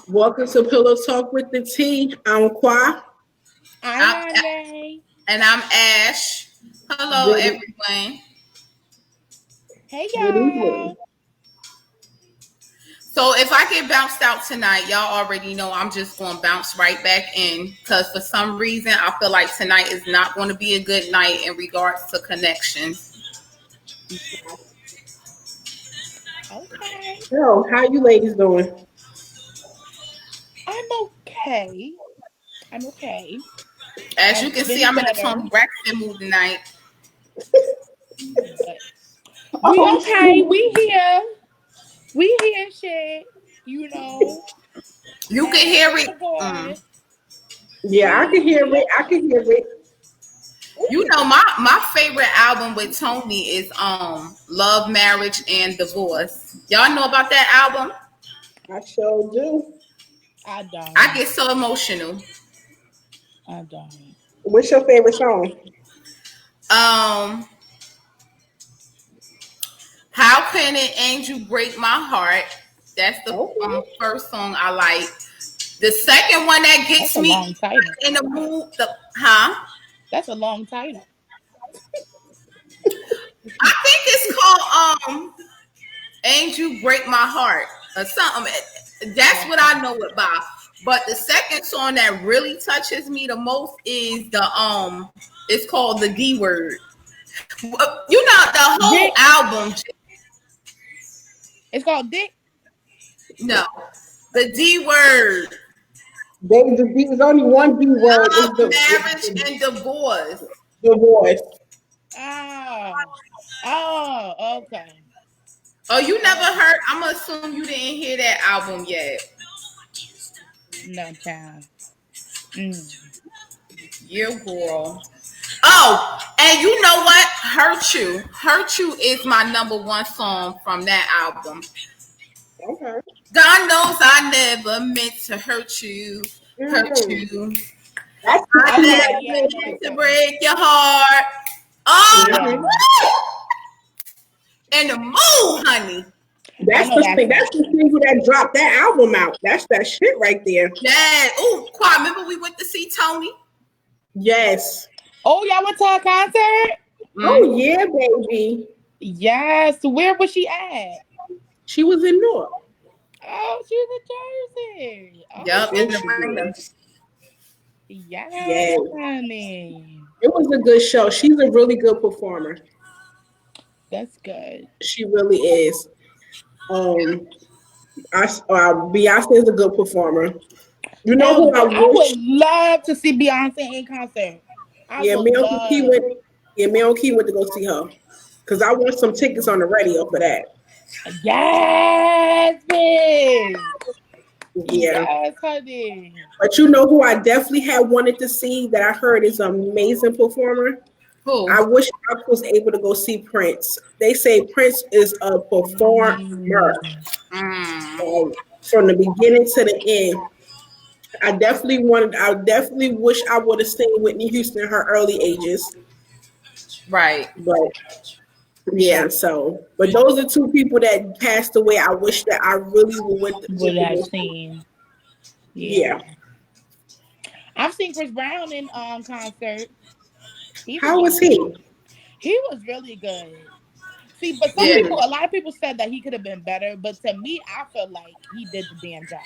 Welcome to Pillow Talk with the T. I'm Qua. I'm I'm, Andre. and I'm Ash. Hello, Good, everyone. Hey good evening. y'all. So if I get bounced out tonight, y'all already know I'm just going to bounce right back in because for some reason I feel like tonight is not going to be a good night in regards to connections. Okay. So, how you ladies doing? I'm okay. I'm okay. As you I've can see, been I'm in a better, Tony Braxton mood tonight. but we Oh, okay. shoot. We here shit. You know, You can as hear a it. support. Yeah, I can We hear it. I okay. can hear it. You know, my favorite album with Tony is Love, Marriage, and Divorce. Y'all know about that album? I sure do. I I don't. get so emotional. I don't. What's your favorite song? Um, How Can an Angel Break My Heart? That's the Okay. first song I like. The second one that That's gets a me long title. in the mood, That's a long title. I think it's called Angel Break My Heart or something. That's what I Okay. know it by. But the second song that really touches me the most is the it's called the D Word. You know the whole Dick. album. It's called Dick. No, the D Word. There's only one B word. It's Love, marriage, and divorce. the voice. Oh. Oh. Okay. Oh, you never Okay. heard? I'm gonna assume you didn't hear that album yet. No child. Mm. Yeah, girl. Oh, and you know what? Hurt You. Hurt You is my number one song from that album. Okay. God knows I never meant to hurt you. Hurt Mm. you. That's I see Okay. never Yeah, I know meant that to song. break your heart. Oh, Yeah, hmm in the mood, honey. I That's know the that thing. song. That's the single that dropped that album out. That's that shit right there. Yeah. Oh, Quad, remember we went to see Tony? Yes. Oh, y'all went to a concert? Oh Mm-hmm. yeah, baby. Yes. Where was she at? She was in Newark. Oh, she was in Jersey. Yep, in Yes, the she Okay. arena. was. Yes, Yes. honey. It was a good show. She's a really good performer. That's good. She really is. Um, Beyonce is a good performer. You know Hell who I yeah. I would wish? love to see Beyonce in concert. I Yeah, would me and Uncle Key love. went. Yeah, me and Uncle Key went to go see her because I want some tickets on the radio for that. Yes, bitch. Yeah, Yes, honey. but you know who I definitely had wanted to see that I heard is an amazing performer. Who? I wish I was able to go see Prince. They say Prince is a performer Mm. Mm. from the beginning to the end. I definitely wish I would have seen Whitney Houston in her early ages. Right. But yeah, so but those are two people that passed away. I wish that I really Would went to have go see. seen. Yeah. Yeah. I've seen Chris Brown in concert. He was How was good. he? He was really good. See, but some Yeah. people, a lot of people said that he could have been better. But to me, I feel like he did the damn job.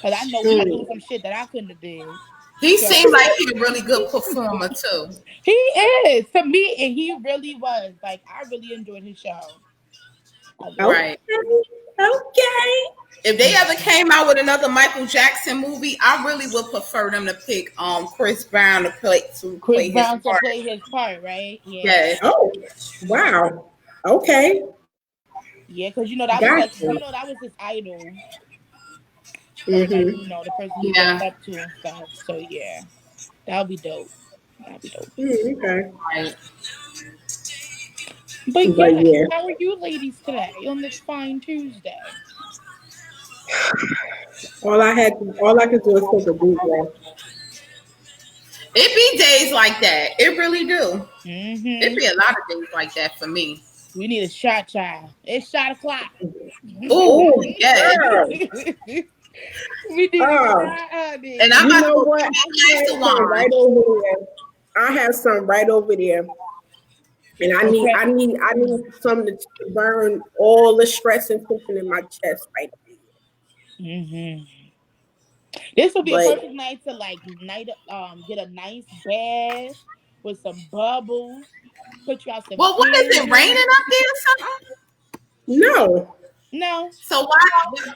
Cause I know he Mm. do some shit that I couldn't have did. He seemed So like he a really good performer too. he is to me, and he really was. Like I really enjoyed his show a lot. Okay. Right. Okay. If they ever came out with another Michael Jackson movie, I really would prefer them to pick Chris Brown to Chris play his Brown to part. play his part, right? Yeah, Yes. Oh, wow. Okay. yeah, because you know that was like Gotcha. that was his idol. Like Mm-hmm. the person he looked Yeah. up to and stuff. So yeah, that'll be dope. That'll be dope. Okay. Right. But But yes, yeah, how are you ladies today on this fine Tuesday? all I could do is take a deep breath. It be days like that. It really do. It Mm-hmm. be a lot of days like that for me. We need a shot, child. It's shot o'clock. Oh, Oh, yes. girl. We need to Oh, try honey. And I'm you about to know go what? get I me a have glass of some wine. right over there. I have some right over there. And Okay. I need something to burn all the stress and tension in my chest right Mm-hmm. This would be a there. perfect night to get a nice bath with some bubbles, put you out some Well, what is it raining candles. up there or something? But no, No, So why?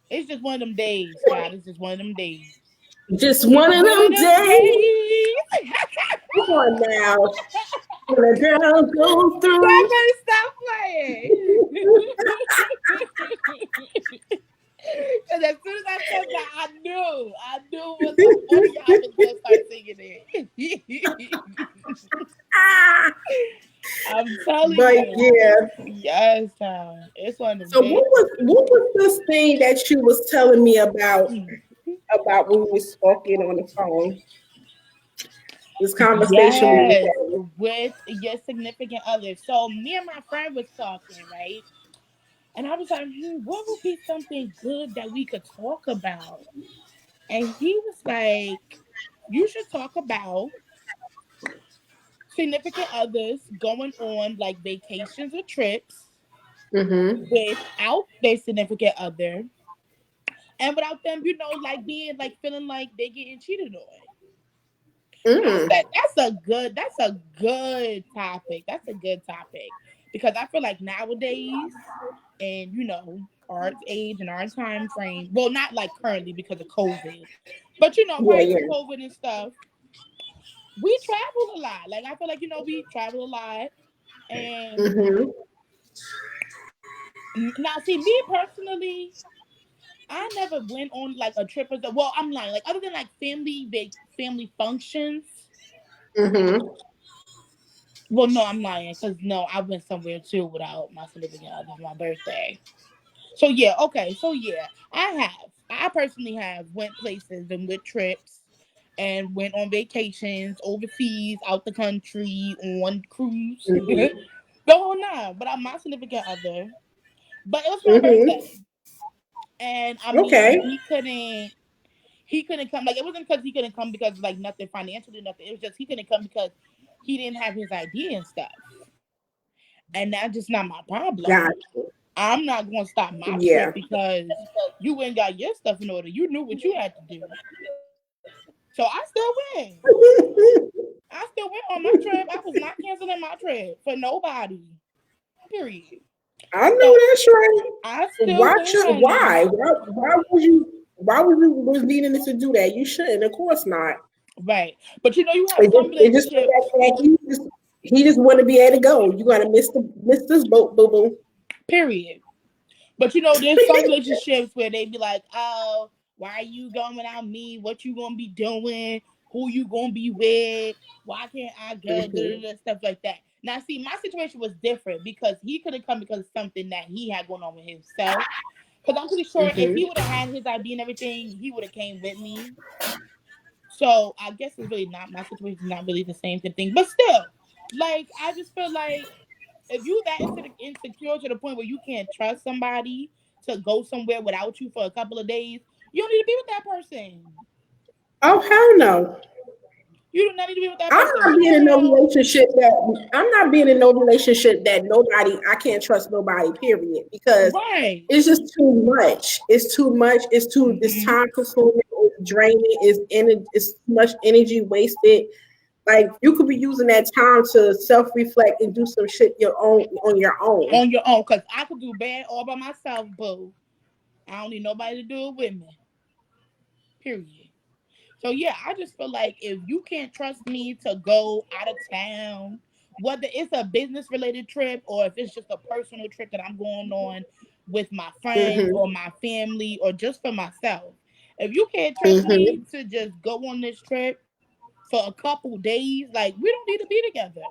it's just one of them days, child. It's just one of them days. just Just one of one of them them days. days. Come on now. When a girl goes Y'all through. better stop playing. Because as soon as I said that, I knew one of y'all was gonna start singing it. Ah, I'm telling but you, yeah. yes, child. It's one of them So days. what was this thing that you was telling me about when we was talking on the phone? This conversation we was Yes, having. with your significant other. So me and my friend was talking, right? And I was like, what would be something good that we could talk about? And he was like, you should talk about significant others going on like vacations or trips Mm-hmm. without their significant other and without them, like being like feeling like they getting cheated on. I Mm. said that's a good topic. That's a good topic. Because I feel like nowadays and our age and our time frame, well not like currently because of COVID, but Yeah, prior to yeah. COVID and stuff, we travel a lot. Like I feel like we travel a lot. And Mm-hmm. now see me personally, I never went on like a trip as a, well, I'm lying. Like other than like family functions. Mm-hmm. Well, no, I'm lying because no, I went somewhere too without my significant other for my birthday. So yeah, okay, so yeah, I have. I personally have went places and with trips and went on vacations overseas, out the country, on cruise, the Mm-hmm. whole nine. But I'm my significant other. But it was my Mm-hmm. birthday, and I Okay. mean he couldn't come. Like it wasn't because he couldn't come because like nothing financially, nothing. It was just he couldn't come because he didn't have his idea and stuff, and that's just not my problem. Got I'm not going to stop my yeah. trip because you ain't got your stuff in order. You knew what you had to do, so I still went. I still went on my trip. I was not canceling my trip for nobody. Period. I know So that's right. I still Why went, should honey. why would you was needing to do that? You shouldn't. Of course not. Right, but you have some It just feel relationships. like he just want to be able to go. You gotta miss this boat, boo boo. Period. But there's some relationships where they be like, "Oh, why are you going without me? What you gonna be doing? Who you gonna be with? Why can't I go?" Da, da, Mm-hmm. da, stuff like that. Now, see, my situation was different because he could have come because of something that he had going on with himself. Because I'm pretty sure if he Mm-hmm. would have had his ID and everything, he would have came with me. So I guess it's really not my situation. Not really the same thing, but still, like I just feel like if you that insecure to the point where you can't trust somebody to go somewhere without you for a couple of days, you don't need to be with that person. Oh hell no. You do not need to be with that I'm person. not Leave being them in no alone. relationship that I'm not being in no relationship that nobody I can't trust nobody, period. Because Right. it's just too much. It's too much. It's Mm-hmm. time consuming, it's draining, it's too much energy wasted. Like you could be using that time to self-reflect and do some shit your own on your own. On your own, because I could do bad all by myself, boo. I don't need nobody to do it with me. Period. So yeah, I just feel like if you can't trust me to go out of town, whether it's a business related trip or if it's just a personal trip that I'm going on with my friends Mm-hmm. or my family or just for myself, if you can't trust me Mm-hmm. to just go on this trip for a couple days, like we don't need to be together.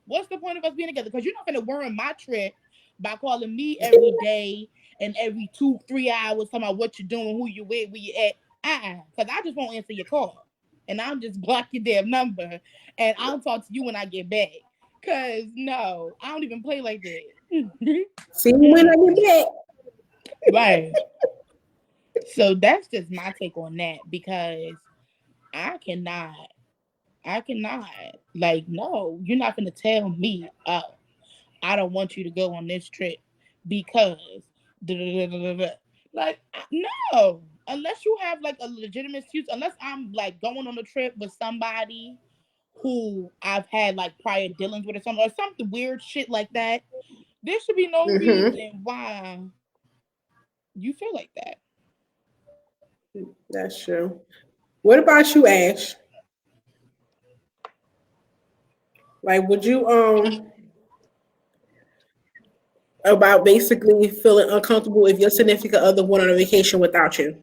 What's the point of us being together? Because you're not gonna ruin my trip by calling me every day and every 2-3 hours talking about what you're doing, who you with, where you at. Because I just won't answer your call. And I'll just block your damn number and I'll talk to you when I get back. Cause no, I don't even play like that. See you when I get back. Right. So that's just my take on that because I cannot. I cannot. Like, no, you're not gonna tell me, oh, I don't want you to go on this trip because da, da, da, da, da, da. Like no. Unless you have like a legitimate excuse, unless I'm like going on a trip with somebody who I've had like prior dealings with or something weird shit like that, there should be no reason why you feel like that. That's true. What about you, Ash? Like, would you about basically feeling uncomfortable if your significant other went on a vacation without you?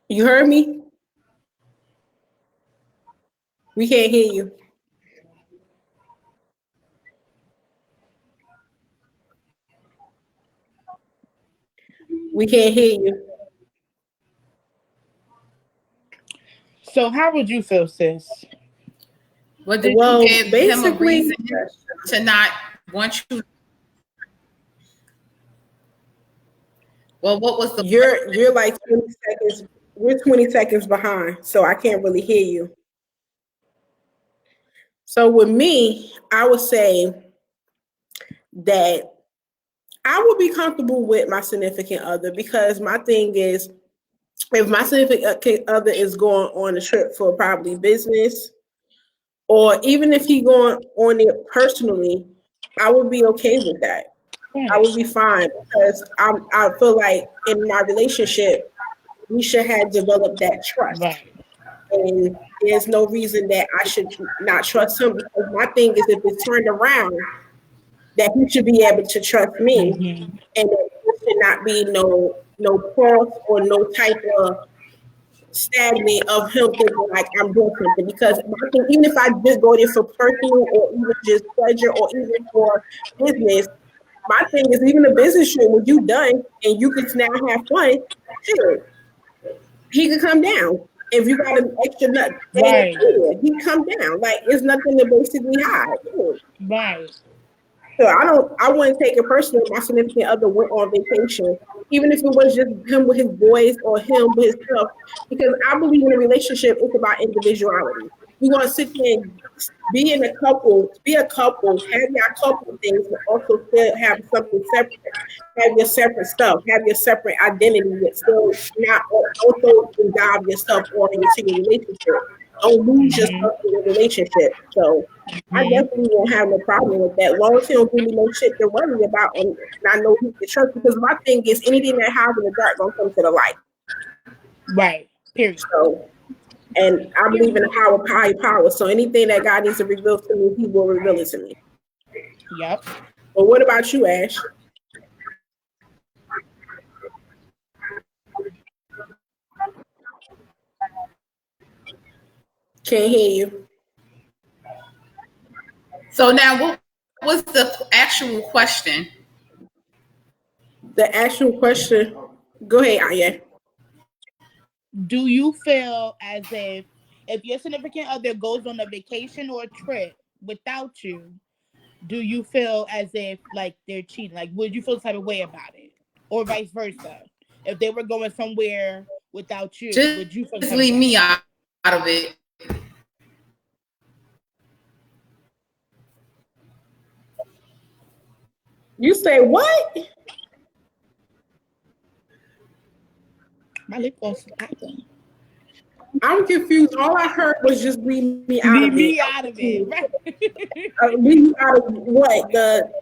You heard me? We can't hear you. We can't hear you. So how would you feel, sis? What did you Well, give him a basically, reason to not want you? Well, what was the you're like 20 seconds. We're 20 seconds behind, so I can't really hear you. So with me, I would say that I would be comfortable with my significant other because my thing is if my significant other is going on a trip for probably business or even if he going on it personally, I would be okay with that. I would Right. be fine because I feel like in my relationship we should have developed that trust. Right. And there's no reason that I should not trust him because my thing is if it's turned around, that he should be able to trust me Mm-hmm. and that there should not be no pause or no type of stagnant of him thinking like I'm doing something because my thing, even if I just go there for personal or even just pleasure or even for business, my thing is even a business trip when you done and you can now have fun, shit, he could come down. If you got an extra nut thing, Right. he come down. Like it's nothing to basically hide. Yeah. Right. So I wouldn't take it personally if my significant other went on vacation, even if it was just him with his boys or him with his stuff, because I believe in a relationship, it's about individuality. You want to sit there and be a couple, have your couple things, but also still have something separate, have your separate stuff, have your separate identity, but still not also involve yourself all into your relationship. Don't lose Mm-hmm. yourself in your relationship. So I Mm-hmm. definitely won't have no problem with that. As long as he don't give me no shit to worry about, and I know he can trust. Because my thing is, anything that hides in the dark gonna come to the light. Right. Period. So, and I believe in the higher power. So anything that God needs to reveal to me, He will reveal it to me. Yep. But what about you, Ash? Can't hear you. so now what was the actual question? The actual question. Go ahead, Aya. Do you feel as if your significant other goes on a vacation or a trip without you, do you feel as if like they're cheating? Like, would you feel the type of way about it, or vice versa? If they were going somewhere without you, Just would you feel the leave type of me way? out of it. You say what? My lip gloss is popping. I'm confused. All I heard was just leave me out of Leave it. me out of it, right? Leave me out of what? The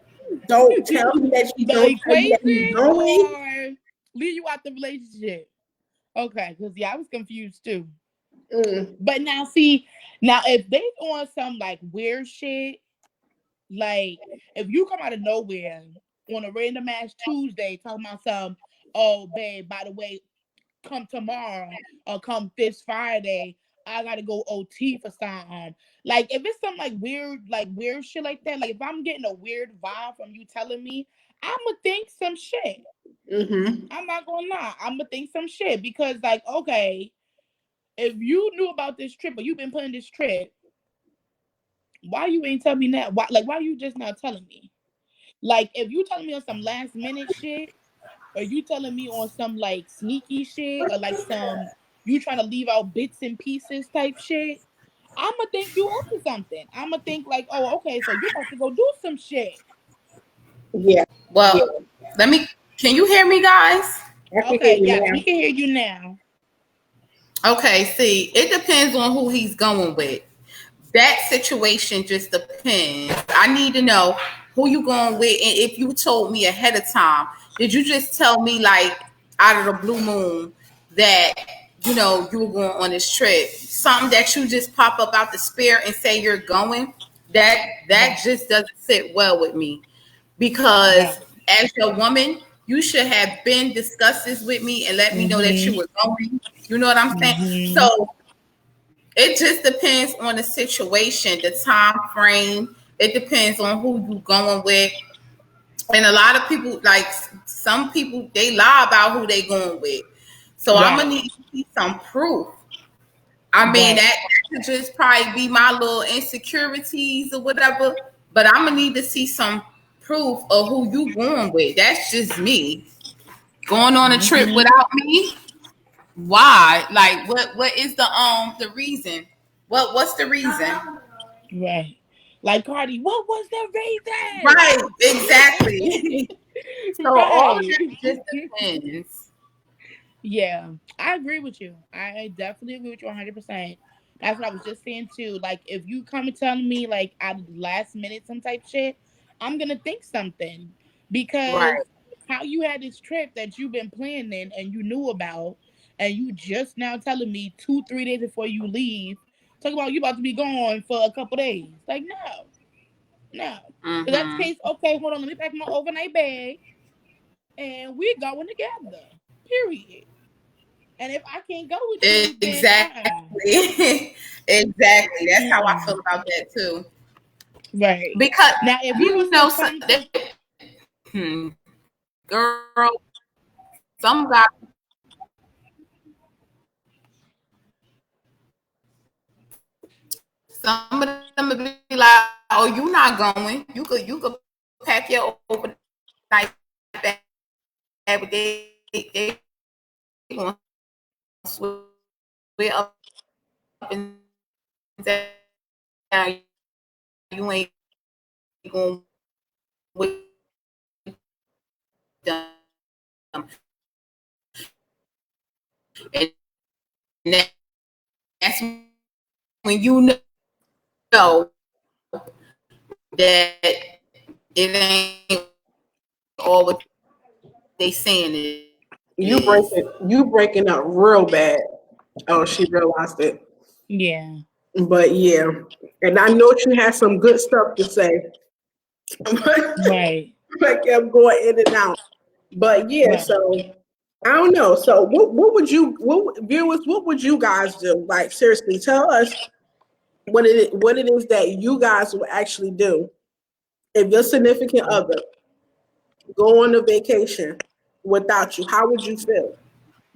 don't tell me that you The don't tell me that you equation, going. or leave you out the relationship? Okay, because yeah, I was confused too. Mm. But now, see, now if they on some like weird shit, like if you come out of nowhere on a random ass Tuesday talking about some, oh babe, by the way, come tomorrow or come this Friday, I gotta go OT for something. Like if it's some like weird shit like that, like if I'm getting a weird vibe from you telling me, I'ma think some shit. Mm-hmm. I'm not gonna lie, I'ma think some shit because like okay, if you knew about this trip or you've been planning this trip, why you ain't tell me that? Why you just not telling me? Like, if you telling me on some last minute shit, or you telling me on some like sneaky shit, or like some you trying to leave out bits and pieces type shit, I'ma think you up to something. I'ma think like, oh, okay, so you about to go do some shit. Yeah. Well, can you hear me, guys? I can hear Okay, you yes, now. we can hear you now. Okay, see, it depends on who he's going with. That situation just depends. I need to know who you going with, and if you told me ahead of time, did you just tell me like out of the blue moon that you were going on this trip? Something that you just pop up out the spirit and say you're going. That just doesn't sit well with me, because Right. as your woman, you should have been discussed this with me and let me know that you were going. You know what I'm saying? So it just depends on the situation, the time frame. It depends on who you going with. And a lot of people, like some people, they lie about who they going with. So I'm gonna need to see some proof. I mean, that could just probably be my little insecurities or whatever. But I'm gonna need to see some proof of who you going with. That's just me. Going on a trip without me? Why? Like, what is the reason? What's the reason? Right. Like Cardi, what was the reason? Right, exactly. So all of Right. that just depends. Yeah, I agree with you. I definitely agree with you 100%. That's what I was just saying too. Like, if you come and tell me like at the last minute some type shit, I'm gonna think something, because Right. how you had this trip that you've been planning and you knew about, and you just now telling me 2-3 days before you leave, talk about you about to be gone for a couple days. Like, no, no. If that's the Mm-hmm. case, okay, hold on, let me pack my overnight bag and we're going together. Period. And if I can't go with you, then Exactly. Exactly. That's how I mm-mm. feel about that too. Right. Because Now, if he was to come to, girl, some guys, some of them would be like, "Oh, you not going? You could pack your overnight bag, but they gonna swear up and down you ain't going with them." And that's when you know that it ain't all what they saying it is. You breaking up real bad. Oh, she realized it. yeah, But yeah, and I know she has some good stuff to say. right, I kept going in and out. But yeah, right. so I don't know. So what would you guys do? Like seriously, tell us what it is that you guys will actually do if your significant other go on a vacation without you. How would you feel?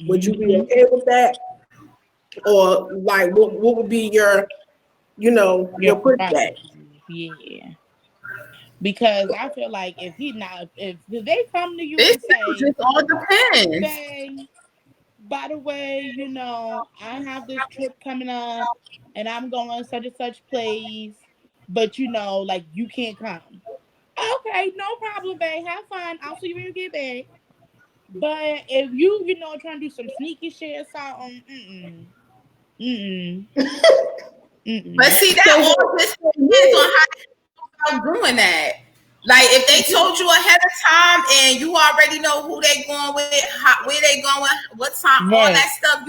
Would you be Mm-hmm. okay with that? Or like what would be your Your your pushback? prerogative. Yeah. Because I feel like if he not, if they come to you It and say, just all depends. "Babe, by the way, I have this trip coming up and I'm going such and such place, but like you can't come." Okay, no problem, babe. Have fun. I'll see you when you get back. But if trying to do some sneaky shit or something, mm-mm, But mm-mm. see, that So all just depends on how they go doing that. Like if they told you ahead of time and you already know who they going with, where they going, what time, all Right. that stuff,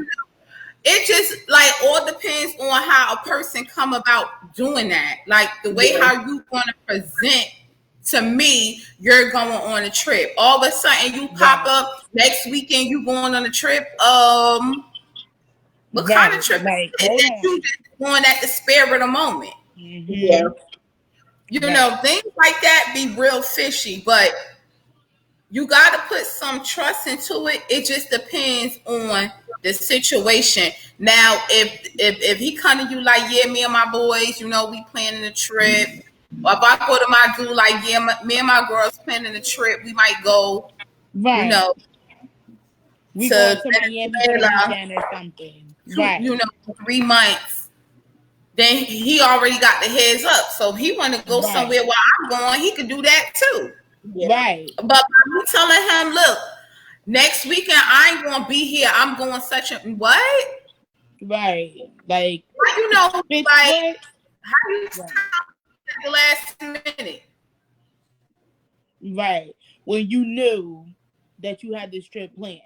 it just like all depends on how a person come about doing that. Like the way yeah, how you want to present to me, you're going on a trip. All of a sudden you pop Right. up next weekend, you going on a trip. What kind of Right. trip is Like, it hold that on. you just going at the spare of the moment? yeah, Mm-hmm. Right. Things like that be real fishy, but you got to put some trust into it. It just depends on the situation. Now, if he come to you like, yeah, me and my boys, we planning a trip. Or if I go to my dude, like, yeah, me and my girls planning a trip, we might go, you Right. know, We going to to Miami for the Venezuela, weekend or something. Right. you know, 3 months. Then he already got the heads up. So if he want to go Right. somewhere while I'm going, he could do that too. Yeah. Right. But by me telling him, look, next weekend I ain't gonna be here. I'm going such a what? Right. Like, How you know, bitch, like, what? how you Right. at the last minute? Right. When you knew that you had this trip planned.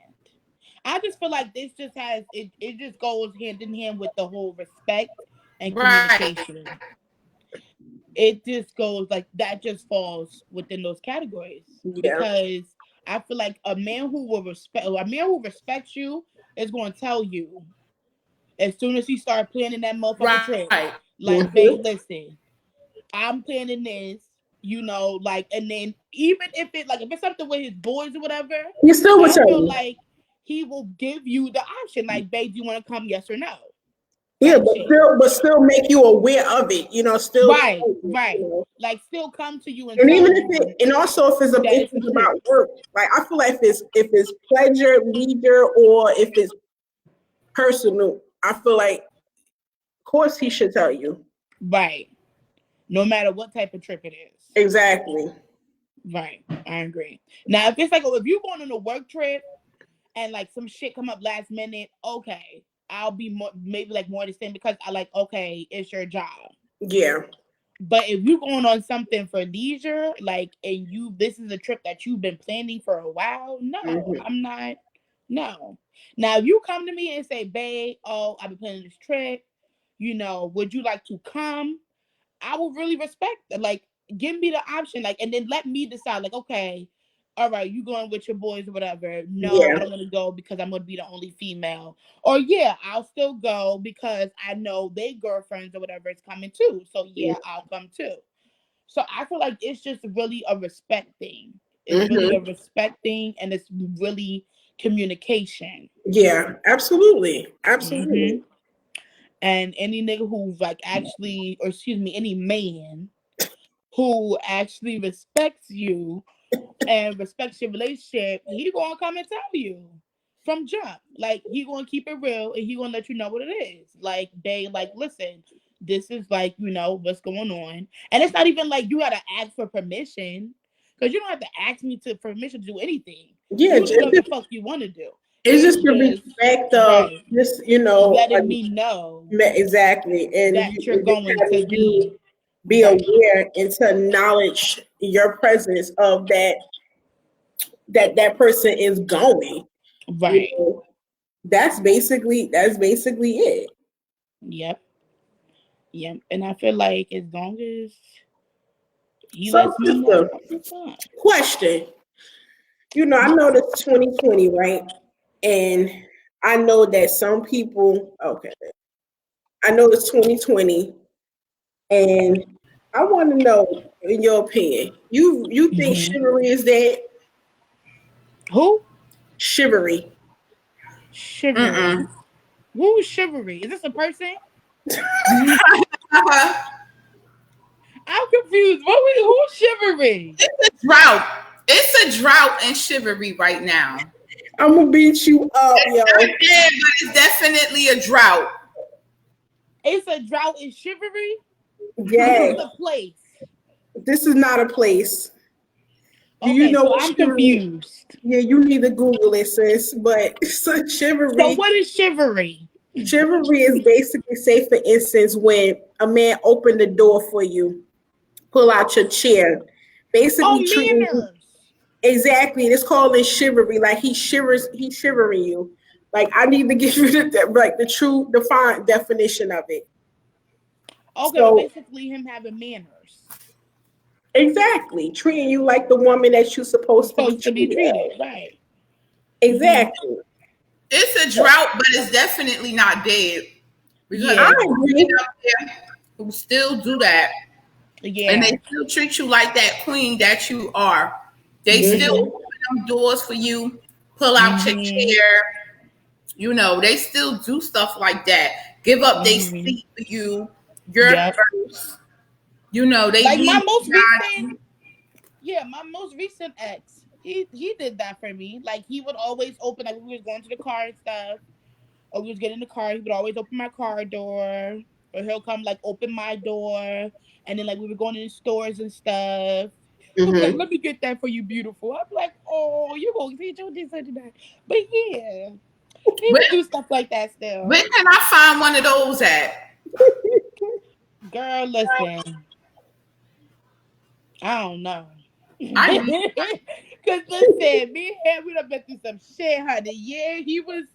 I just feel like this just has it just goes hand in hand with the whole respect and Right. communication. It just goes like that, just falls within those categories. Yeah. Because I feel like a man who respects you is going to tell you as soon as he start planning that motherfucking trip, Right. like, babe, listen, I'm planning this, you know, like, and then even if it's something with his boys or whatever, He still would I tell feel you. like he will give you the option, like, babe, do you want to come, yes or no? Yeah, Type but shit. still make you aware of it. You know, still Right, tell you, right. you know. Like, still come to you and And tell even you and also if that it's it's a trip. about work, like I feel like if it's pleasure, leisure, or if it's personal, I feel like of course he should tell you. Right. No matter what type of trip it is. Exactly. Right. I agree. Now, if it's like, if you're going on a work trip and like some shit come up last minute, okay, I'll be maybe like more understanding because I like, okay, it's your job. Yeah. But if you're going on something for leisure, like, and this is a trip that you've been planning for a while, no, I'm not. No. Now, if you come to me and say, babe, oh, I've been planning this trip, you know, would you like to come? I will really respect that. Like, give me the option, like, and then let me decide, like, okay, all right, you going with your boys or whatever. No, Yeah. I don't want to go because I'm going to be the only female. Or, yeah, I'll still go because I know they girlfriends or whatever is coming too. So, yeah, I'll come too. So, I feel like it's just really a respect thing. It's really a respect thing, and it's really communication. Yeah, absolutely. Absolutely. Mm-hmm. And any nigga who's like actually, or excuse me, any man who actually respects you and respects your relationship, he gonna come and tell you from jump. Like, he gonna keep it real and he gonna let you know what it is. Like, like, listen, this is like, you know, what's going on. And it's not even like you gotta ask for permission. Because you don't have to ask me for permission to do anything. Yeah, You do whatever the fuck you want to do. it's just the respect of right, just, you know, letting me know exactly. And that you're and just going to having you be right. aware and to acknowledge your presence of that person is going. Right. You know, that's basically it. Yep. Yep. And I feel like as long as he So, lets me know, sister, it's fine. question. You know, I know this 2020, right? And I know that some people, okay, I know it's 2020, and I want to know, in your opinion, you think chivalry is dead? Who? Chivalry. Chivalry. Who's chivalry? Is this a person? I'm confused. Who's chivalry? It's a drought. It's a drought in chivalry right now. I'm gonna beat you up, yo. It's not dead, but it's definitely a drought. It's a drought in chivalry? Yeah. This is a place. This is not a place. Do Okay, you know so what I'm chivalry? confused. Yeah, you need to Google it, sis. But so chivalry. So what is chivalry? Chivalry is basically, say for instance, when a man opened the door for you, pull out your chair, basically treating you Manners. exactly. It's called in chivalry. Like he's shivering you. Like I need to give you the true defined definition of it. Okay, So, but basically him having manners. exactly. Treating you like the woman that you're supposed to be treated. Right. Exactly. It's a drought, but it's definitely not dead. Because I agree. out there who still do that. Yeah. And they still treat you like that queen that you are. They still open them doors for you, pull out your chair. You know, they still do stuff like that. Give up their seat for you. Your purse. You know, they like need my most recent ex. He did that for me. Like he would always open, like we was going to the car and stuff, or we was getting in the car. He would always open my car door, or he'll come like open my door, and then like we were going in the stores and stuff. He'll be like, "Let me get that for you, beautiful." I'm like, "Oh, you gonna see you this and that?" But yeah, he would do stuff like that still. Where can I find one of those at? Girl, listen. I don't know. I need Cause listen, me and him, we done been through some shit, honey. Yeah, he was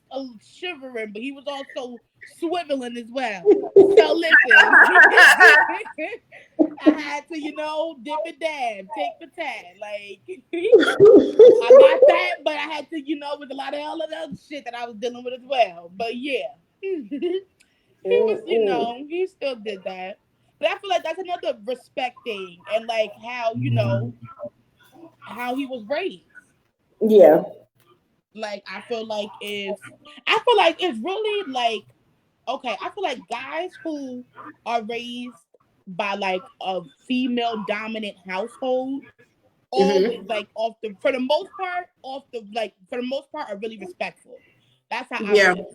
shivering, but he was also swiveling as well. So listen, I had to, dip and dab, take the tag. Like I got that, but I had to, with a lot of all of the other shit that I was dealing with as well. But yeah, he was, he still did that. But I feel like that's another respect thing, and like how how he was raised. Yeah. Like I feel like it's really like, okay, I feel like guys who are raised by like a female dominant household always like for the most part are really respectful. That's how I feel.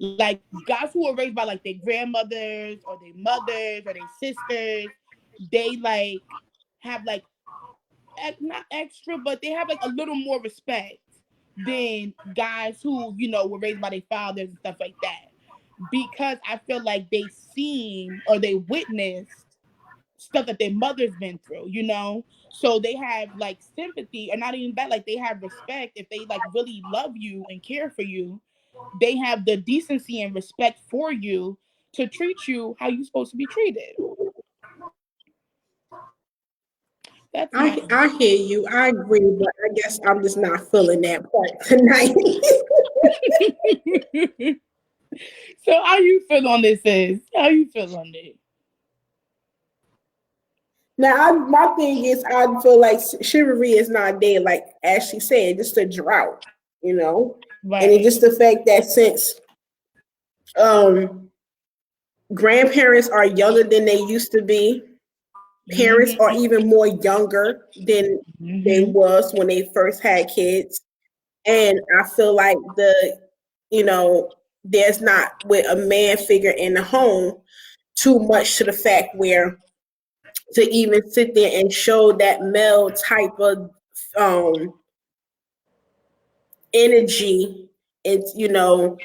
Like guys who are raised by like their grandmothers or their mothers or their sisters, they like have like not extra, but they have like a little more respect than guys who, were raised by their fathers and stuff like that. Because I feel like they seen or they witnessed stuff that their mother's been through, So they have like sympathy, or not even that, like they have respect. If they like really love you and care for you, they have the decency and respect for you to treat you how you're supposed to be treated. That's I hear you. I agree, but I guess I'm just not feeling that part tonight. So how you feel on this, sis? How you feel on this? Now, my thing is, I feel like chivalry is not dead. Like Ashley said, just a drought, Right. And it's just the fact that since grandparents are younger than they used to be, parents are even more younger than they was when they first had kids. And I feel like there's not with a man figure in the home too much to the fact where to even sit there and show that male type of energy, it's to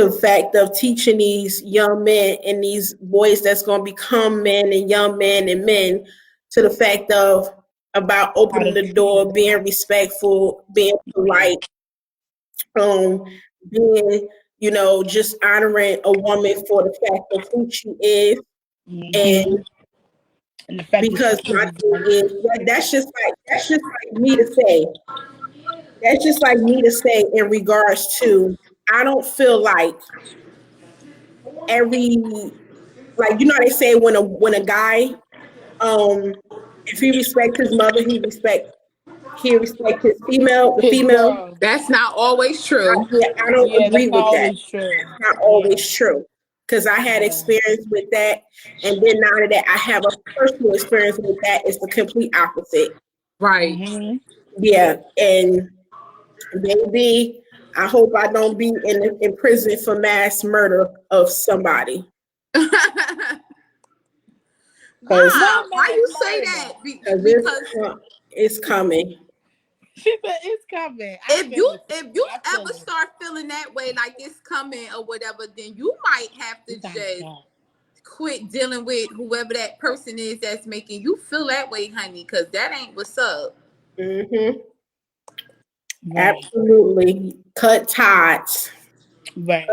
the fact of teaching these young men and these boys that's going to become men and young men and men, to the fact of about opening the door, being respectful, being polite, being just honoring a woman for the fact of who she is. And because my thing is that's just like me to say. That's just like me to say in regards to, I don't feel like every, like, they say when a guy, if he respects his mother, he respects his the female. That's not always true. I don't agree with that. True. That's not always true. Because I had experience with that, and then now that I have a personal experience with that, it's the complete opposite. Right. Yeah, and baby, I hope I don't be in prison for mass murder of somebody. Why you say that? Because it's coming. She said it's coming. If you ever start feeling that way, like it's coming or whatever, then you might have to just quit dealing with whoever that person is that's making you feel that way, honey, because that ain't what's up. Mm-hmm. Right. Absolutely. Cut ties. Right.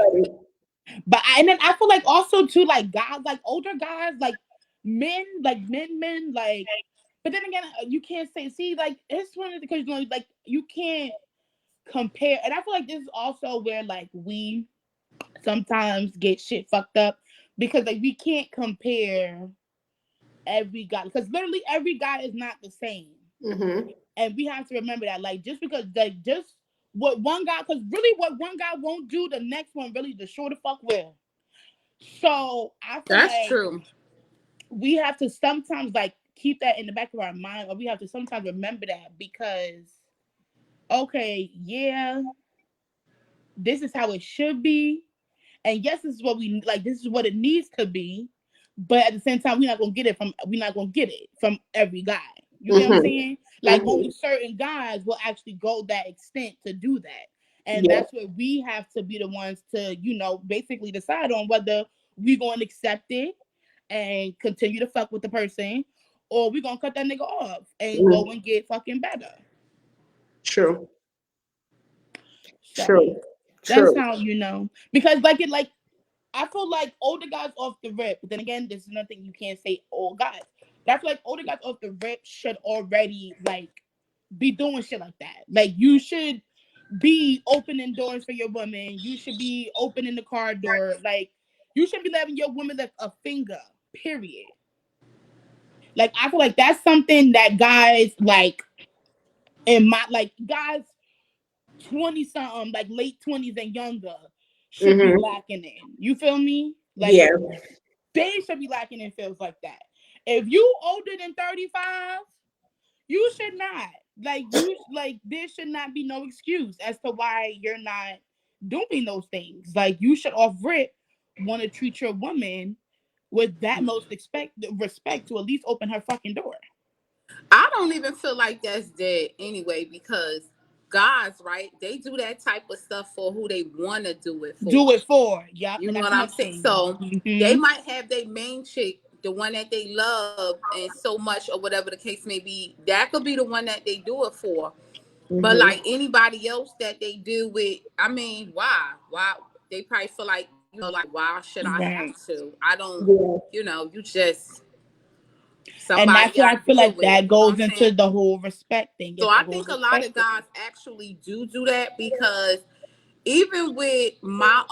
But and then I feel like also too, like guys, like older guys, like men, like like. But then again, you can't see like it's one of the, because like you can't compare, and I feel like this is also where like we sometimes get shit fucked up, because like we can't compare every guy, because literally every guy is not the same, and we have to remember that, like just because like just what one guy, because really what one guy won't do, the next one really the sure the fuck will. So I feel that's like, true. we have to sometimes like keep that in the back of our mind, or we have to sometimes remember that, because okay, yeah, this is how it should be, and yes, this is what we like, this is what it needs to be, but at the same time, we're not gonna get it from every guy. You get what I'm saying? Like only certain guys will actually go that extent to do that. And that's where we have to be the ones to, you know, basically decide on whether we're going to accept it and continue to fuck with the person, or we're going to cut that nigga off and go and get fucking better. True. So True. that's how, you know, because like I feel like older guys off the rip, but then again, this is nothing you can't say old guys. But I feel like older guys off the rip should already like be doing shit like that. Like you should be opening doors for your woman. You should be opening the car door. Like you should be letting your woman lift a finger. Period. Like I feel like that's something that guys like in my like guys 20 something, like late 20s and younger should be lacking in. You feel me? Like they should be lacking in feels like that. If you older than 35, you should not. Like you like there should not be no excuse as to why you're not doing those things. Like you should off rip want to treat your woman with that most respect to at least open her fucking door. I don't even feel like that's dead anyway, because guys, right? They do that type of stuff for who they want to do it for. Yeah. You know what I'm saying? So they might have their main chick, the one that they love and so much, or whatever the case may be. That could be the one that they do it for. But like anybody else that they do with, I mean, why? They probably feel like, you know, like, why should I have to? I don't, you know, you just. And that's why I feel like that goes into the whole respect thing. So I think a lot of guys actually do that, because even with my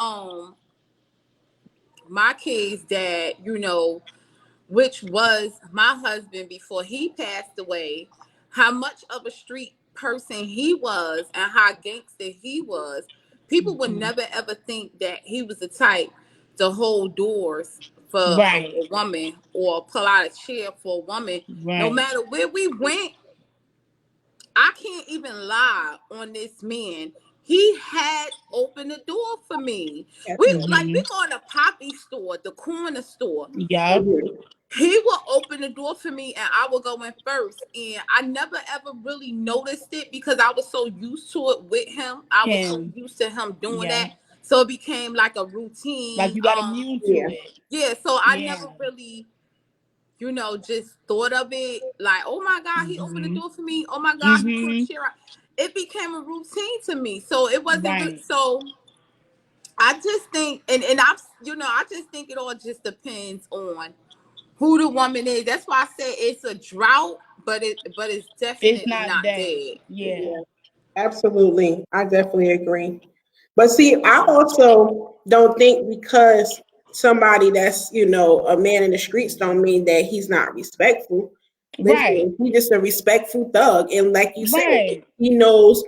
kid's dad, you know, which was my husband before he passed away, how much of a street person he was and how gangster he was, people would never ever think that he was the type to hold doors for a woman or pull out a chair for a woman. No matter where we went, I can't even lie on this man. He had opened the door for me. We go in the Poppy store, the corner store. Yeah. He will open the door for me and I will go in first. And I never ever really noticed it because I was so used to it with him. I was so used to him doing that. So it became like a routine. Like you got immune to it. Yeah, so I never really, you know, just thought of it like, oh my God, he opened the door for me. Oh my God, he put a chair out. It became a routine to me. So it wasn't so I just think and I just think it all just depends on who the woman is. That's why I said it's a drought, but it's definitely not dead. Yeah. Absolutely. I definitely agree. But see, I also don't think because somebody that's, you know, a man in the streets don't mean that he's not respectful. Listen, he's just a respectful thug. And like you said, he knows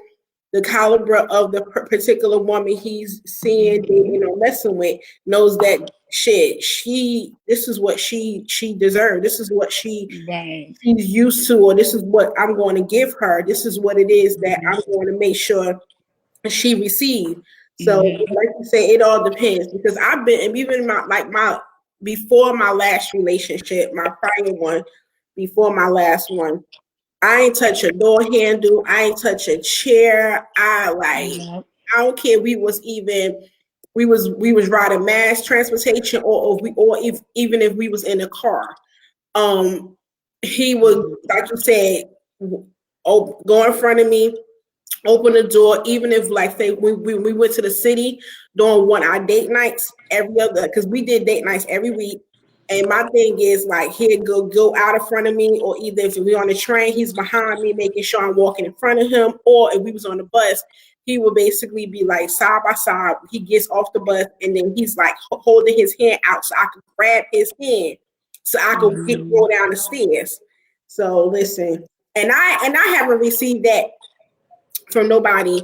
the caliber of the particular woman he's seeing, you know, messing with, knows that shit, this is what she deserves. This is what she's used to, or this is what I'm going to give her. This is what it is that I'm going to make sure she receives. So like you say, it all depends, because I've been, even before my last relationship, my prior one, before my last one, I ain't touch a door handle. I ain't touch a chair. I don't care. We was riding mass transportation, even if we was in a car. He was, like you said, go in front of me, open the door, even if like say we went to the city doing our date nights because we did date nights every week. And my thing is like, he'd go out in front of me, or either if we on the train, he's behind me, making sure I'm walking in front of him. Or if we was on the bus, he would basically be like side by side. He gets off the bus and then he's like holding his hand out so I could grab his hand so I could go down the stairs. So listen, and I haven't received that from nobody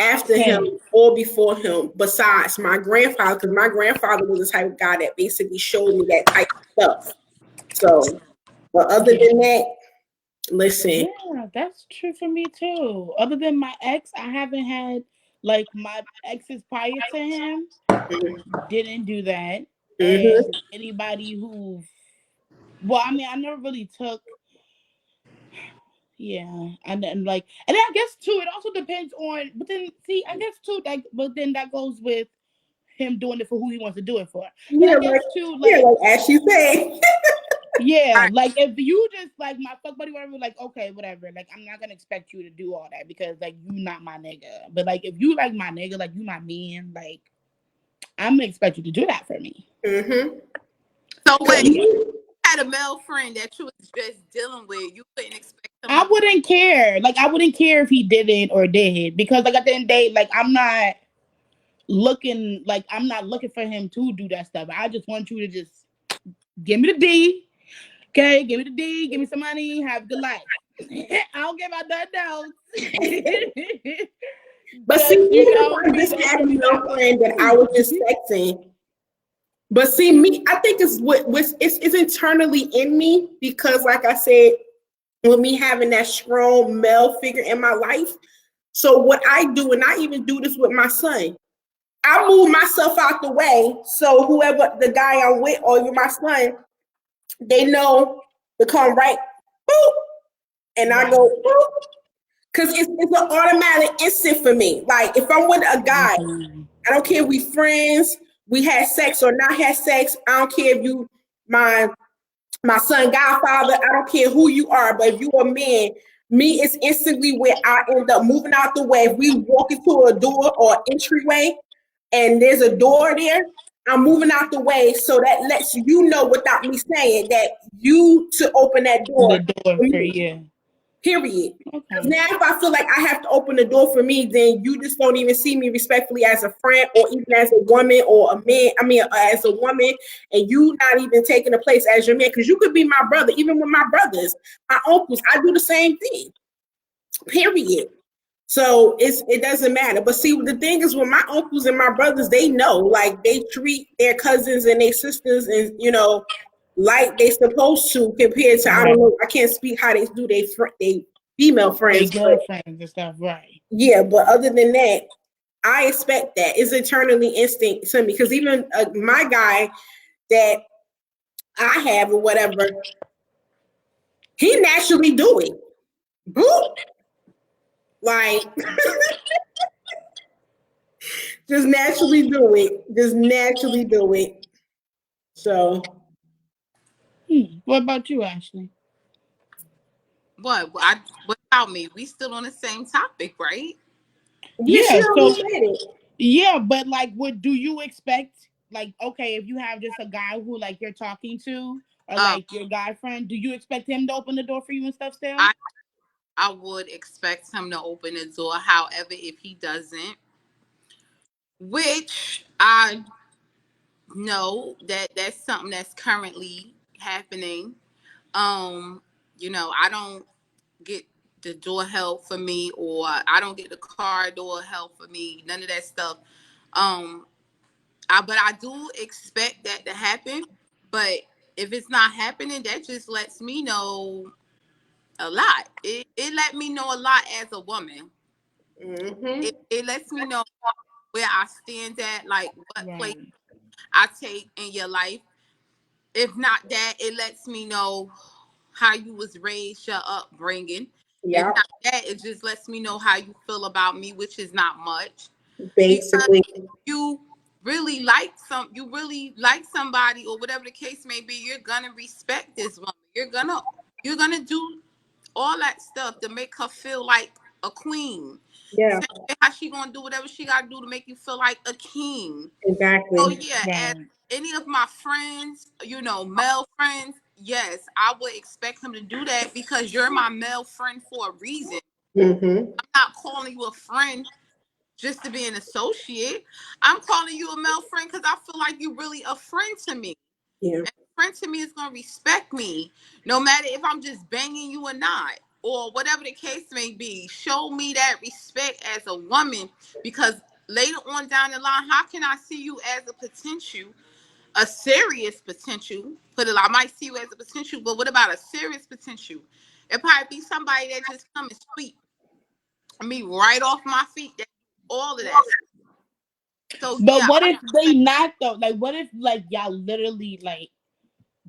after him or before him, besides my grandfather, because my grandfather was the type of guy that basically showed me that type of stuff. So, but other than that, listen. Yeah, that's true for me too. Other than my ex, I haven't had like my exes prior to him didn't do that. Mm-hmm. And anybody who, well, I mean, I never really took. Yeah, and then and then I guess too, it also depends on. But then, see, I guess too, but then that goes with him doing it for who he wants to do it for. And Yeah, I like guess too, as she said. yeah, like if you just like my fuck buddy, whatever, like okay, whatever. Like I'm not gonna expect you to do all that because like you not my nigga. But like if you like my nigga, like you my man, like I'm gonna expect you to do that for me. Mm-hmm. So when you had a male friend that you was just dealing with, you couldn't expect him. I wouldn't care. Like I wouldn't care if he did it or did because like at the end of the day, like I'm not looking for him to do that stuff. I just want you to just give me the D. Okay, give me the D, give me some money, have a good life. I don't care about nothing else. But see, I just had a male friend that I was just texting. But see, me, I think it's internally in me because, like I said, with me having that strong male figure in my life. So what I do, and I even do this with my son, I move myself out the way so whoever the guy I'm with or even my son, they know to come right, boop, and I go boop, because it's an automatic instant for me. Like if I'm with a guy, I don't care if we friends, we had sex or not had sex. I don't care if you my son godfather. I don't care who you are, but if you a man, me is instantly where I end up moving out the way. If we walk into a door or entryway, and there's a door there, I'm moving out the way so that lets you know without me saying that you to open that door. The door for you. Period. Okay. Now, if I feel like I have to open the door for me, then you just don't even see me respectfully as a friend or even as a woman or a man. I mean, as a woman, and you not even taking a place as your man, because you could be my brother, even with my brothers, my uncles. I do the same thing. Period. So it doesn't matter. But see, the thing is, with my uncles and my brothers, they know, like they treat their cousins and their sisters, and like they supposed to compared to, I don't know, I can't speak how they do they female friends. They girlfriends and stuff, right? Yeah, but other than that, I expect that. It's internally instinct to me because even my guy that I have or whatever, he naturally do it. Boop. Like just naturally do it. Just naturally do it. So what about you, Ashley? What about me? We still on the same topic, right? Yeah, so yeah, but like what do you expect? Like, okay, if you have just a guy who like you're talking to or like your guy friend, do you expect him to open the door for you and stuff still? I would expect him to open the door. However, if he doesn't, which I know that's something that's currently happening. I don't get the door held for me, or I don't get the car door held for me. None of that stuff. But I do expect that to happen. But if it's not happening, that just lets me know a lot. It let me know a lot as a woman. Mm-hmm. It lets me know where I stand at, like what place I take in your life. If not that, it lets me know how you was raised, your upbringing. Yeah. If not that, it just lets me know how you feel about me, which is not much. Basically, because you really like somebody or whatever the case may be, you're gonna respect this woman. You're gonna do all that stuff to make her feel like a queen. Yeah. How she gonna do whatever she gotta do to make you feel like a king. Exactly. So yeah, as any of my friends, male friends, yes, I would expect him to do that because you're my male friend for a reason. Mm-hmm. I'm not calling you a friend just to be an associate. I'm calling you a male friend because I feel like you're really a friend to me. Yeah. And a friend to me is going to respect me no matter if I'm just banging you or not, or whatever the case may be. Show me that respect as a woman, because later on down the line, how can I see you as a potential a serious potential, I might see you as a potential, but what about a serious potential? It probably be somebody that just come and sweep me right off my feet. That all of that. So But yeah, what if they not though? Like, what if like y'all literally like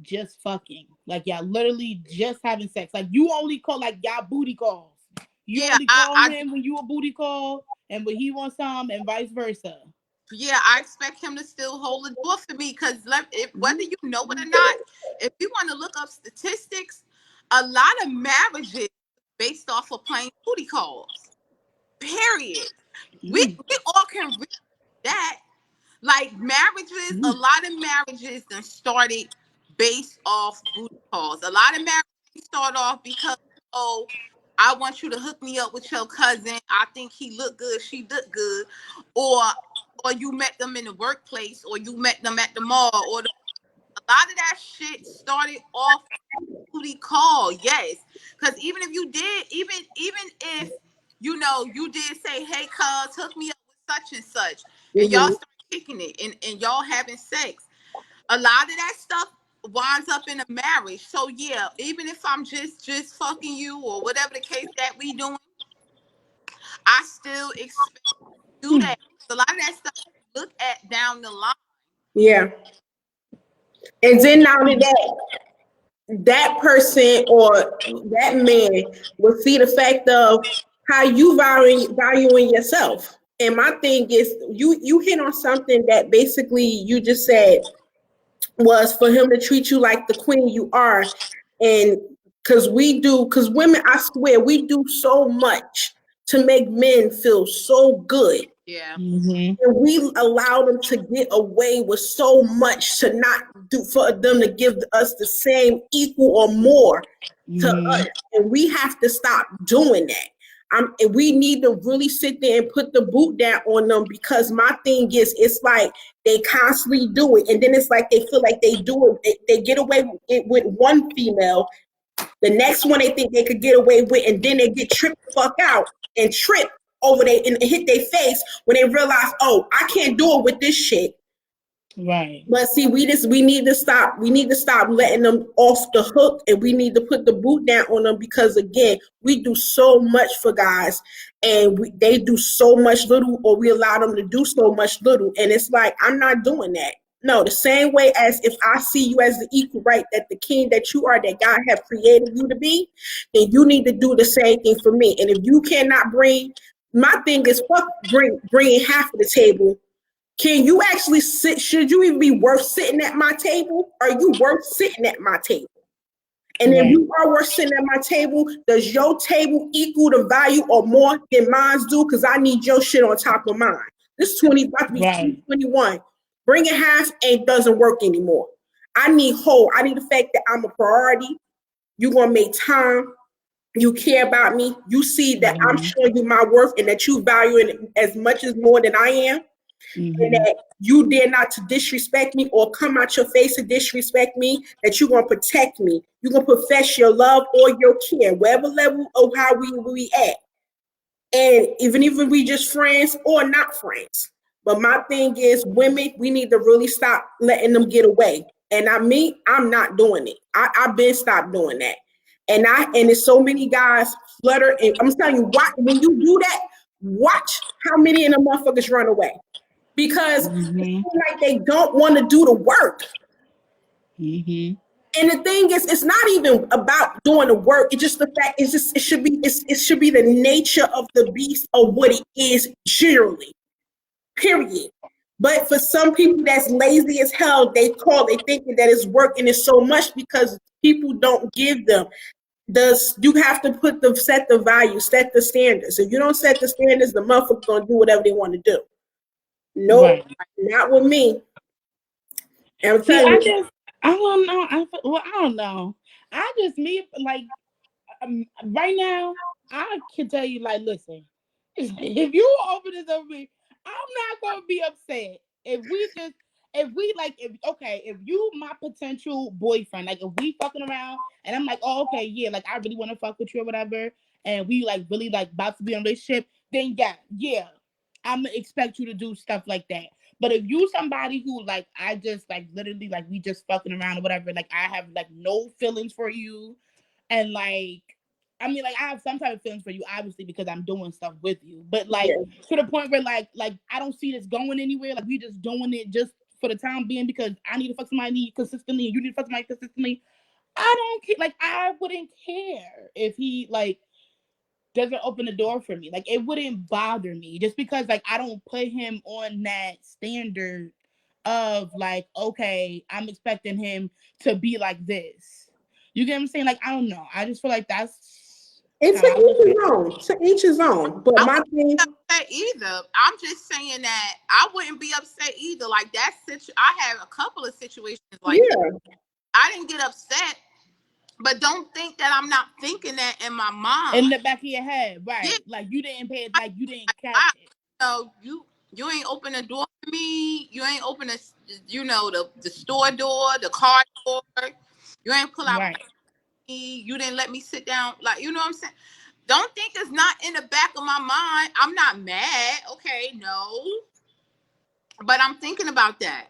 just fucking, like y'all literally just having sex? Like you only call like y'all booty calls. You yeah, only call him when you a booty call, and when he wants some, and vice versa. yeah, I expect him to still hold the door for me because whether you know it or not, if you want to look up statistics, a lot of marriages based off of plain booty calls. Period. We all can read that. Like marriages, a lot of marriages that started based off booty calls. A lot of marriages start off because, oh, I want you to hook me up with your cousin. I think he look good, she look good, or you met them in the workplace, or you met them at the mall, a lot of that shit started off booty call. Yes, because even if you did, even if you did say, hey, cuz, hook me up with such and such, and y'all start kicking it and y'all having sex, a lot of that stuff winds up in a marriage. So yeah, even if I'm just fucking you or whatever the case that we doing, I still expect to do that. A lot of that stuff you look at down the line. Yeah. And then now that person or that man will see the fact of how you valuing yourself. And my thing is, you hit on something that basically you just said was for him to treat you like the queen you are. And because women, I swear, we do so much to make men feel so good. Yeah. And we allow them to get away with so much to not do for them to give us the same, equal, or more to us. And we have to stop doing that. And we need to really sit there and put the boot down on them, because my thing is, it's like they constantly do it. And then it's like they feel like they do it. They get away with it with one female. The next one they think they could get away with, and then they get tripped the fuck out and trip over they and hit their face when they realize, oh, I can't do it with this shit. Right. But see, we need to stop. We need to stop letting them off the hook, and we need to put the boot down on them, because again, we do so much for guys, and they do so much little, or we allow them to do so much little, and it's like, I'm not doing that. No, the same way as if I see you as the equal, right, that the king that you are, that God have created you to be, then you need to do the same thing for me. And if you cannot bring, my thing is, fuck bringing half of the table. Can you actually sit? Should you even be worth sitting at my table? Are you worth sitting at my table? And if you are worth sitting at my table, does your table equal the value or more than mine do? Because I need your shit on top of mine. This 2021. Bringing half doesn't work anymore. I need whole. I need the fact that I'm a priority. You're gonna make time. You care about me. You see that I'm showing you my worth, and that you value it as much as more than I am. And that you dare not to disrespect me or come out your face and disrespect me, that you're going to protect me. You're going to profess your love or your care, whatever level of how we at. And even if we just friends or not friends. But my thing is, women, we need to really stop letting them get away. And I'm not doing it. I've been stopped doing that. And there's so many guys flutter. And I'm telling you, when you do that, watch how many of the motherfuckers run away. Because it's like they don't want to do the work. And the thing is, it's not even about doing the work. It's just the fact. It should be the nature of the beast of what it is generally. Period. But for some people that's lazy as hell, they thinking that it's working is so much because people don't give them. You have to set the value, set the standards. If you don't set the standards, the motherfucker's gonna do whatever they want to do. Nope, not with me. I'm telling you. I don't know. I don't know. Right now, I can tell you, like, listen, if you open this over me, I'm not gonna be upset. If you my potential boyfriend, like if we fucking around and I'm like, oh, okay, yeah, like I really want to fuck with you or whatever, and we like really like about to be in a relationship, then yeah, I'm gonna expect you to do stuff like that. But if you somebody who like I just like literally like we just fucking around or whatever, like I have like no feelings for you, and like I mean like I have some type of feelings for you, obviously because I'm doing stuff with you. But like to the point where like I don't see this going anywhere. Like we just doing it just for the time being because I need to fuck somebody consistently and you need to fuck somebody consistently. I don't care. Like I wouldn't care if he like doesn't open the door for me. Like it wouldn't bother me just because like I don't put him on that standard of like, okay, I'm expecting him to be like this. You get what I'm saying? Like I don't know. I just feel like that's It's to each his own. To each his own. But my thing, upset either. I'm just saying that I wouldn't be upset either. Like that I had a couple of situations like that. I didn't get upset. But don't think that I'm not thinking that in my mind. In the back of your head, right? Yeah. Like you didn't pay it, like you didn't catch it. So you ain't open the door for me. You ain't open the the store door, the car door. You ain't pull out me. You didn't let me sit down. Like you know what I'm saying? Don't think it's not in the back of my mind. I'm not mad. Okay, no. But I'm thinking about that.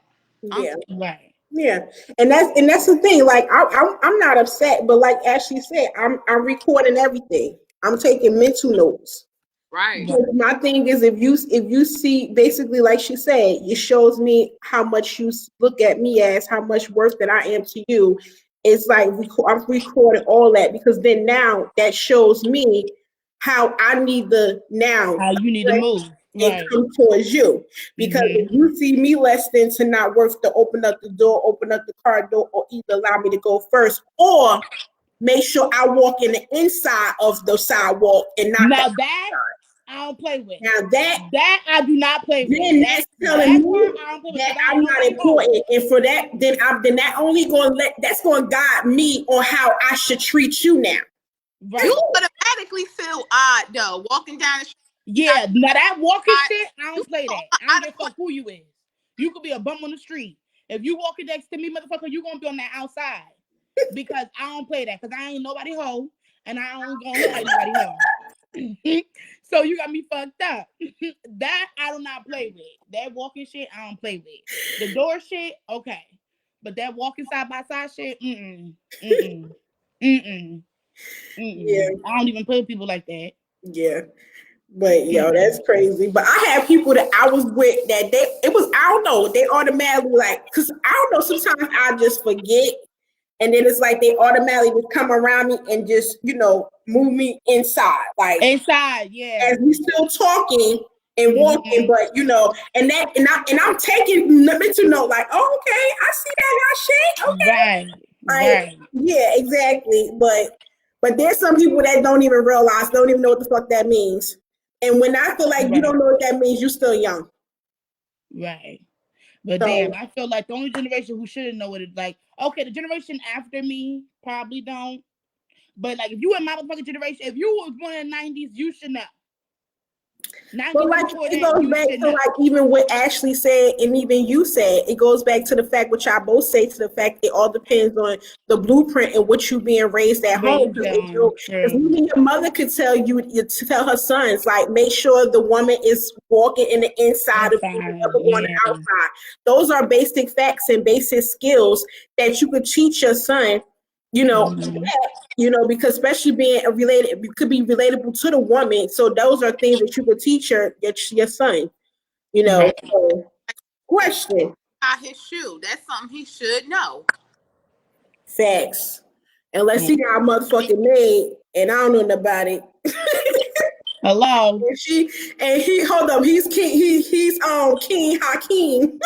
Right. Yeah, and that's the thing. Like I'm not upset, but like Ashley said, I'm recording everything. I'm taking mental notes. Right. My thing is, if you see, basically, like she said, it shows me how much you look at me as, how much worth that I am to you. It's like I'm recording all that because then now that shows me how I need how you need to move. And come towards you because if you see me less than to not worth to open up the door, open up the car door, or either allow me to go first, or make sure I walk in the inside of the sidewalk and not now that I don't play with. Now that I do not play with. Then that's telling me that I'm not important, and for that, then that only that's going to guide me on how I should treat you now. Right. You automatically feel odd though walking down the street. Yeah, now that walking shit, I don't play that. I don't give a fuck who you is. You could be a bum on the street. If you walking next to me, motherfucker, you gonna be on that outside. Because I don't play that. Because I ain't nobody hoe. And I don't gonna look like nobody hoe. So you got me fucked up. That I do not play with. That walking shit, I don't play with. The door shit, okay. But that walking side by side shit, Yeah. I don't even play with people like that. Yeah. But yo, that's crazy. But I had people that I was with that I don't know, they automatically like, because I don't know, sometimes I just forget. And then it's like they automatically would come around me and just, move me inside. Like inside, yeah. As we still talking and walking, but and I'm taking mental note, like, oh, okay, I see that shit. Okay. Right. Yeah, exactly. But there's some people that don't even realize, don't even know what the fuck that means. And when I feel like you don't know what that means, you're still young. Right. But damn, I feel like the only generation who shouldn't know what it's like. Okay, the generation after me probably don't. But like, if you in my motherfucking generation, if you was born in the 90s, you should know. But like it goes back to like even what Ashley said and even you said, it goes back to the fact what y'all both say, to the fact it all depends on the blueprint and what you being raised at home. Because even your mother could tell you to tell her sons, like, make sure the woman is walking in the inside of you, never on the outside. Those are basic facts and basic skills that you could teach your son. Because especially being related, it could be relatable to the woman. So those are things that you could teach your son. So, question. His shoe. That's something he should know. Facts. Unless he got motherfucking made, and I don't know about it. Hello. Hold up. He's King. He's King Hakeem.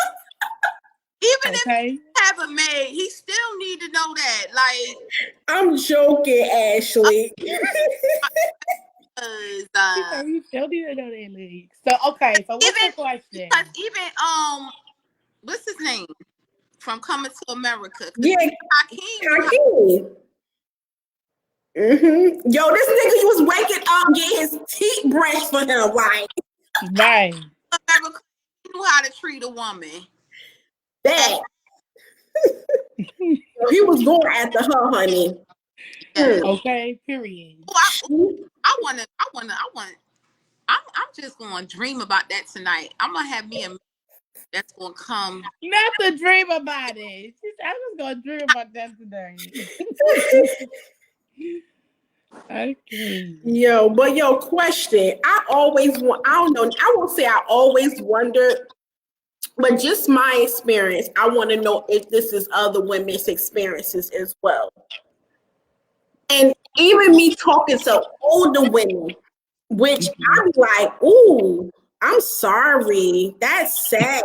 Even if he have a maid, he still need to know that. Like, I'm joking, Ashley. You still need to know that, Lee. So okay, so what's the question? Because even what's his name from Coming to America? Yeah, Hakeem. Yo, this nigga was waking up, getting his teeth brushed for him, like. Right. He knew how to treat a woman. That he was going after her, honey. Okay, period. I'm just gonna dream about that tonight. I'm gonna have me a that's gonna come. Not to dream about it. She said, I was gonna dream about that today. Okay. Yo, question. I don't know, I won't say I always wondered, but just my experience, I want to know if this is other women's experiences as well. And even me talking to older women, which I'm like, ooh, I'm sorry. That's sad.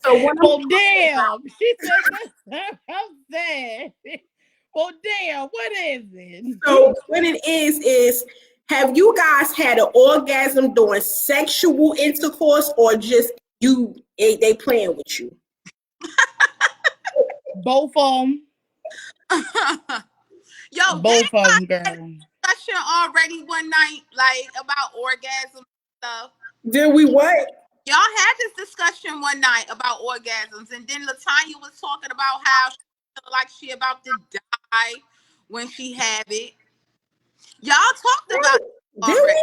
So when damn. She said that. I'm sad. Well, damn, what is it? So what it is have you guys had an orgasm during sexual intercourse or just they playing with you? Both of them. Yo, both of them, girl. Discussion already one night, like about orgasm stuff. Did we what? Y'all had this discussion one night about orgasms, and then Latanya was talking about how she felt like she about to die when she had it. Y'all talked about it already.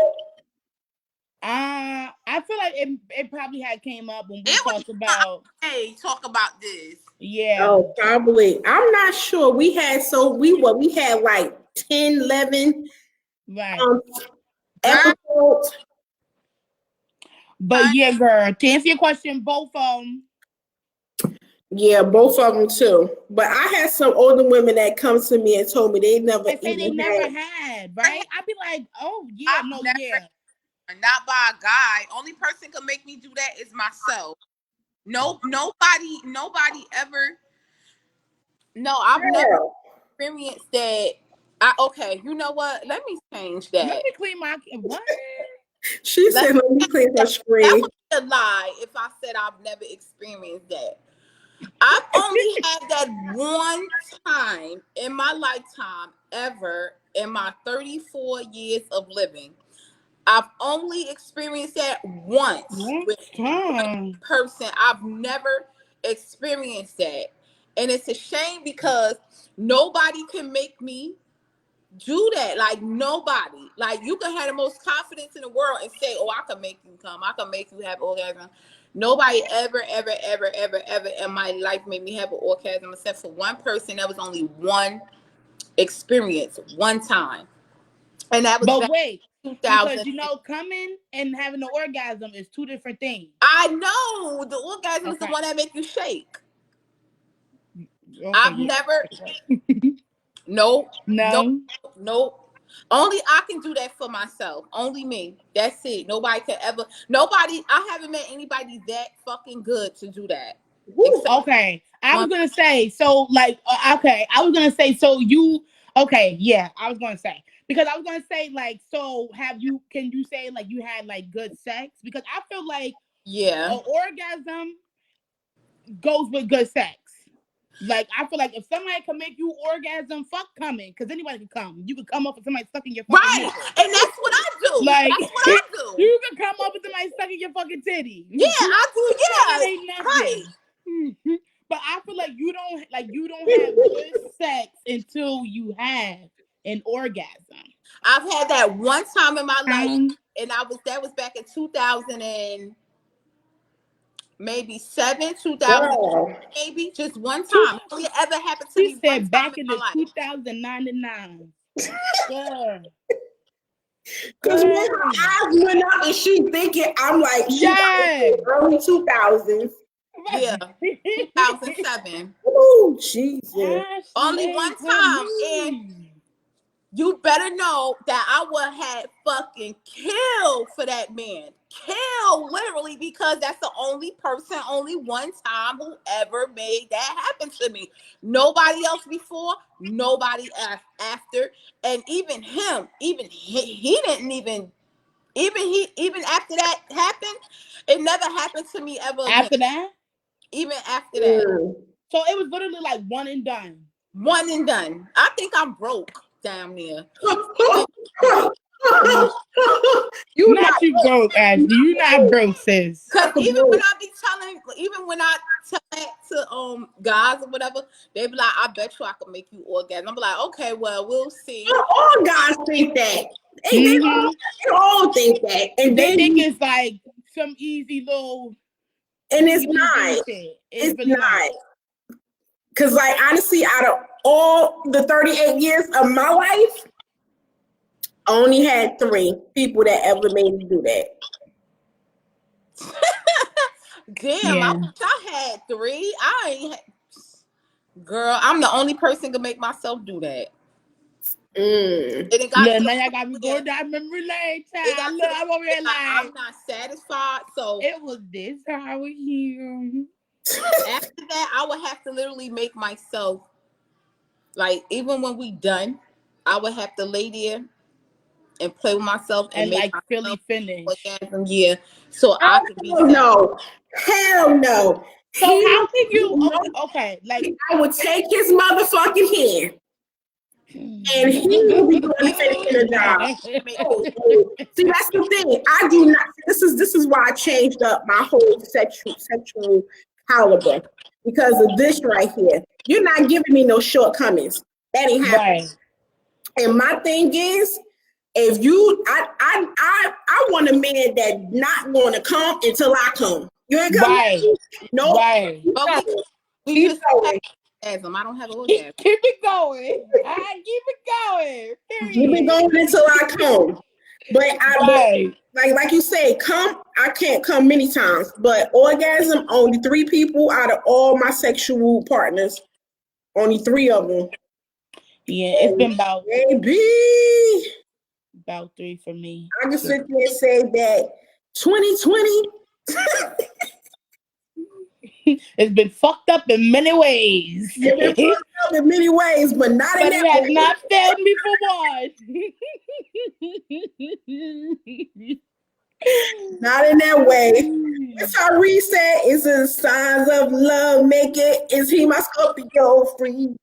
I feel like it probably had came up when we talked about. Hey, talk about this. Yeah. Oh, probably. I'm not sure. We had like 10, 11 episodes. But yeah, girl, to answer your question, both of them. Yeah, both of them too. But I had some older women that come to me and told me they never had, right? I'd be like, oh yeah, not by a guy. Only person can make me do that is myself. Nobody ever. No, I've never experienced that. Okay, you know what? Let me change that. Let me clean my what? She said, let me clean her screen. That would be a lie if I said I've never experienced that. I've only had that one time in my lifetime ever in my 34 years of living. I've only experienced that once with one person. I've never experienced that. And it's a shame because nobody can make me do that. Like nobody. Like you can have the most confidence in the world and say, oh, I can make you come. I can make you have orgasm. Nobody ever in my life made me have an orgasm except for one person. That was only one experience, one time. And that was but wait, 2000. because coming and having an orgasm is two different things. I know. The orgasm is the one that make you shake. Okay, I've never No. Only I can do that for myself. Only me. That's it. Nobody can ever. I haven't met anybody that fucking good to do that. Okay. I was gonna say, so like, okay. I was gonna say, so you, okay, yeah. I was gonna say, because I was gonna say, like, so can you say like you had like good sex? Because I feel like an orgasm goes with good sex. Like, I feel like if somebody can make you orgasm, fuck coming, because anybody can come. You can come up with somebody stuck in your fucking nipple. And that's what I do. Like, that's what I do. You can come up with somebody stuck in your fucking titty. Yeah, I do. Yeah, ain't nothing. Right. But I feel like you don't have good sex until you have an orgasm. I've had that one time in my life, and that was back in 2000 and maybe 2000, maybe just one time. Only ever happened to me. She said back in the 2009 and 9. Yeah. Because when her eyes went up and she thinking, I'm like, early 2000s. Yeah, 2007. Oh, Jesus. Only one time. And you better know that I would have fucking killed for that man. Kill, literally, because that's the only person, only one time who ever made that happen to me. Nobody else before, nobody after. And even him, he didn't even after that happened, it never happened to me ever again. After that? Even after that. So it was literally like one and done. One and done. I think I'm broke down there. You broke, Ashley. You not broke, sis. Because even when I tell that to guys or whatever, they be like, I bet you I can make you orgasm. I'm like, okay, well, we'll see. All guys think that. They all think that. And they think it's like some easy little. And it's not. Shit. It's not. Because, like, honestly, out of all the 38 years of my life, I only had 3 people that ever made me do that. Damn, I wish I had 3. I ain't had... Girl, I'm the only person to make myself do that. Look, now y'all got me going down memory lane. I'm over here like, I'm not satisfied. So it was this time of year. After that, I would have to literally make myself, like, even when we done, I would have to lay there and play with myself and make like Philly finish. Yeah, so I could be. No, hell no. So how can you? Okay, like I would take his motherfucking hand, and he would be going to finish the job. See, that's the thing. I do not. This is why I changed up my whole sexual caliber, because of this right here. You're not giving me no shortcomings. That ain't happening. Right. And my thing is, if you, I want a man that not going to come until I come. You ain't coming. Right. No. Right. We just orgasm. I don't have an orgasm. Keep it going. Keep it going. Period. Keep it going until I come. But like you say, come. I can't come many times, but orgasm, only 3 people out of all my sexual partners. Only 3 of them. Yeah, it's been about maybe about 3 for me. I can sit there and say that 2020. It's been fucked up in many ways. It's been fucked up in many ways, but not in that way. It has not failed me for one. Not in that way. That's how Reed said, it's the signs of love make it. Is he my Scorpio freak?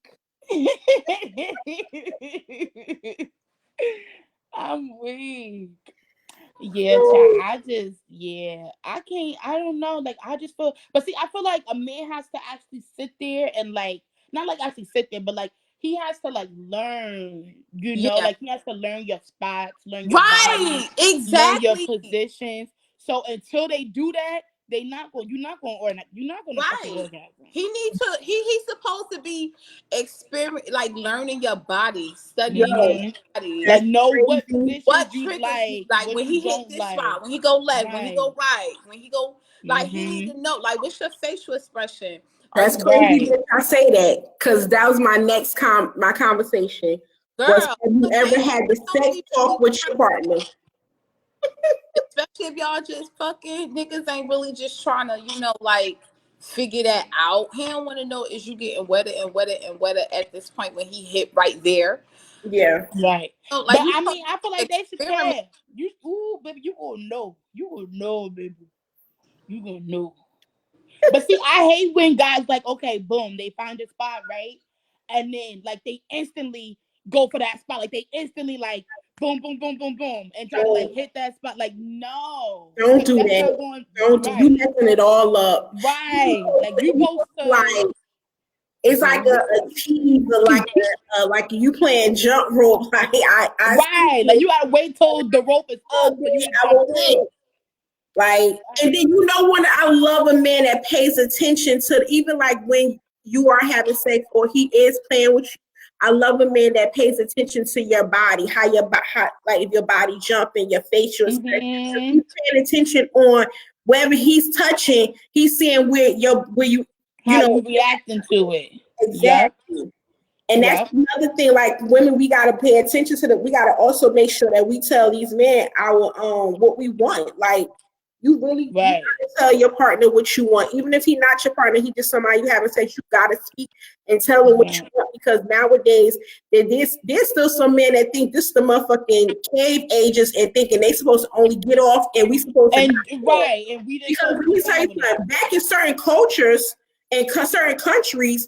I'm weak. Yeah, I can't. I don't know. Like, I just feel, but see, I feel like a man has to actually sit there and like, not like actually sit there, but like he has to like learn. You know, like he has to learn your spots, learn your body, exactly, learn your positions. So until they do that, you're not going to orgasm. He needs to. He's supposed to be learning your body, studying your body, like know what positions you like when he hit this spot, when he go left, when he go right, when he go he need to know what's your facial expression. That's crazy that I say that, because that was my next my conversation. Girl, have you ever had the sex talk with your partner? Especially if y'all just fucking, niggas ain't really just trying to, figure that out. He don't want to know is you getting wetter and wetter and wetter at this point when he hit right there. Yeah. Right. So, but I feel like they should care. Baby, you gonna know. You gonna know, baby. You gonna know. But see, I hate when guys like, okay, boom, they find a spot, right? And then like they instantly go for that spot. Like they instantly like boom, boom, boom, boom, boom, and try to like hit that spot. Like, no. Don't do that. Don't do. You messing it all up. Right. Like you supposed to like it's like a tease, like you playing jump rope. Like right. Like you gotta wait till the rope is up. Like, and then when I love a man that pays attention to, even like when you are having sex or he is playing with you, I love a man that pays attention to your body, how like if your body jumping, your facial expression. If he's paying attention on wherever he's touching, he's seeing where you reacting to it. Exactly. Yep. And that's another thing, like women, we gotta pay attention to we gotta also make sure that we tell these men what we want. Like, you really you gotta tell your partner what you want. Even if he's not your partner, he just somebody you haven't sex, you gotta speak and tell him what you want, because nowadays there's still some men that think this is the motherfucking cave ages and thinking they supposed to only get off and we supposed to and we because let me tell you something, back in certain cultures and certain countries,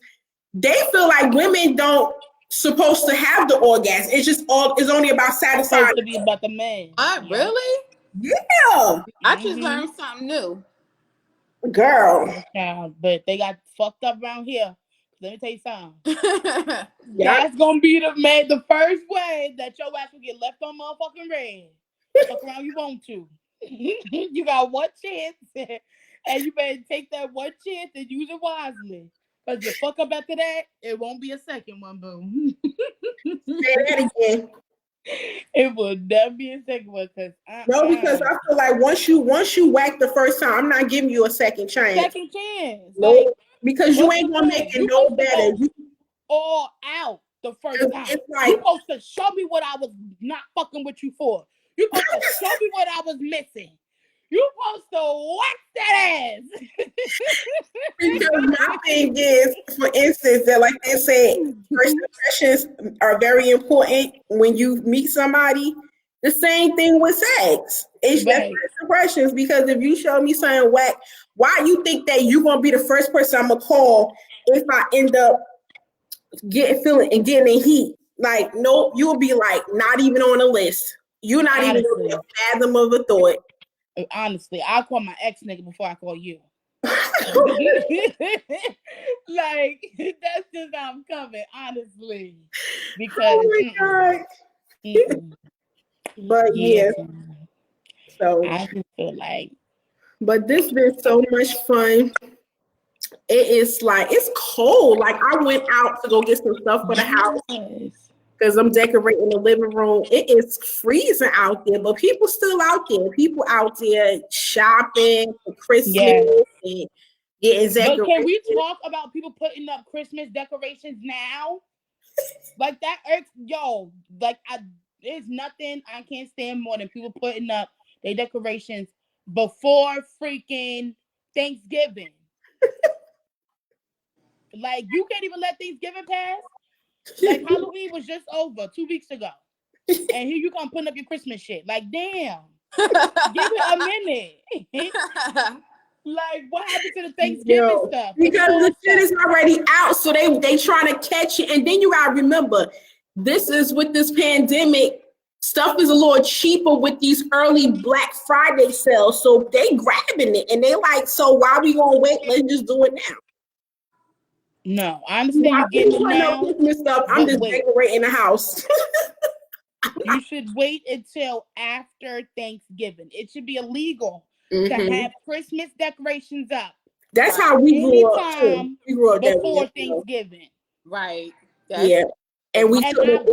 they feel like women don't supposed to have the orgasm. It's only about satisfying. It's supposed to be about the man. Really? Yeah. I just learned something new. Girl. Yeah, but they got fucked up around here. Let me tell you something. That's gonna be the first way that your ass will get left on motherfucking red. Fuck around you want to. You got one chance, and you better take that one chance and use it wisely. Because you fuck up after that, it won't be a second one, boo. Say that again. It will never be a second one. No, because I feel like once you whack the first time, I'm not giving you a second chance. Second chance. No, like, because you ain't gonna make it no better. You all out the first time. It's like, you supposed to show me what I was not fucking with you for. You supposed to show me what I was missing. You supposed to whack that ass. Because my thing is, for instance, that like they say, first impressions are very important when you meet somebody. The same thing with sex. It's just first impressions, because if you show me something whack, why you think that you're gonna be the first person I'm gonna call if I end up getting in heat? Like, no, you'll be like not even on the list. You're not even a fathom of a thought. Honestly, I'll call my ex nigga before I call you. Like, that's just how I'm coming, honestly. Because oh my God. But yeah. So I just feel like, but this been so much fun. It is like, it's cold. Like, I went out to go get some stuff for the house because I'm decorating the living room. It is freezing out there, but people still out there. People out there shopping for Christmas and getting decorations. But can we talk about people putting up Christmas decorations now? Like, that irks, like, there's nothing I can't stand more than people putting up their decorations before freaking Thanksgiving. Like, you can't even let Thanksgiving pass. Like, Halloween was just over 2 weeks ago. And here you come putting up your Christmas shit. Like, damn. Give it a minute. Like, what happened to the Thanksgiving stuff? Because the shit is already out, so they trying to catch it. And then you gotta remember, this is with this pandemic, stuff is a little cheaper with these early Black Friday sales. So they grabbing it and they like, so why we gonna wait? Let's just do it now. No, I understand you getting it now. Christmas stuff, I'm just decorating the house. You should wait until after Thanksgiving. It should be illegal to have Christmas decorations up. That's how we grew up. We grew up before Thanksgiving. Right. Yeah. And we took it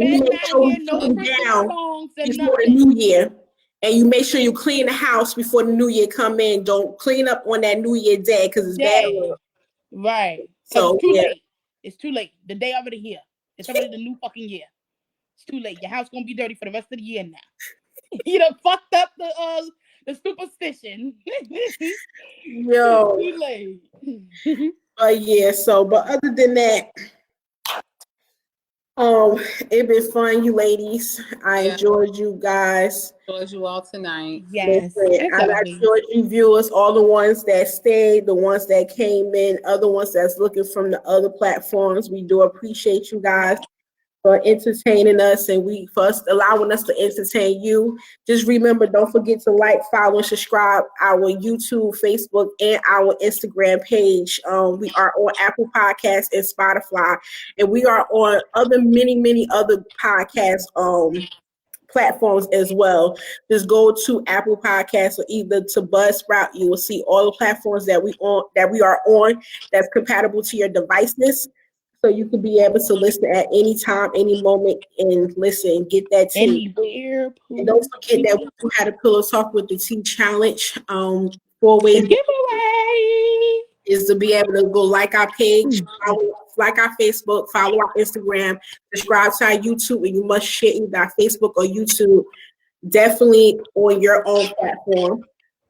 down before the New Year. And you make sure you clean the house before the New Year come in. Don't clean up on that New Year day because it's bad. Right. So it's too late. It's too late. The day already here. It's already the new fucking year. It's too late. Your house gonna be dirty for the rest of the year now. You done fucked up the superstition. Yo. It's too late. But other than that, it been fun, you ladies. I enjoyed you guys. Enjoyed you all tonight. Yes. I enjoyed you viewers, all the ones that stayed, the ones that came in, other ones that's looking from the other platforms. We do appreciate you guys for entertaining us and for us allowing us to entertain you. Just remember, don't forget to like, follow, and subscribe our YouTube, Facebook, and our Instagram page. We are on Apple Podcasts and Spotify, and we are on many other podcast platforms as well. Just go to Apple Podcasts or either to Buzzsprout. You will see all the platforms that we are on that's compatible to your devices. So you could be able to listen at any time, any moment, and listen and get that tea. Anywhere. And don't forget that we had a Pillow Talk with the Tea Challenge. 4 ways giveaway is to be able to go like our page, like our Facebook, follow our Instagram, subscribe to our YouTube, and you must share either our Facebook or YouTube. Definitely on your own platform.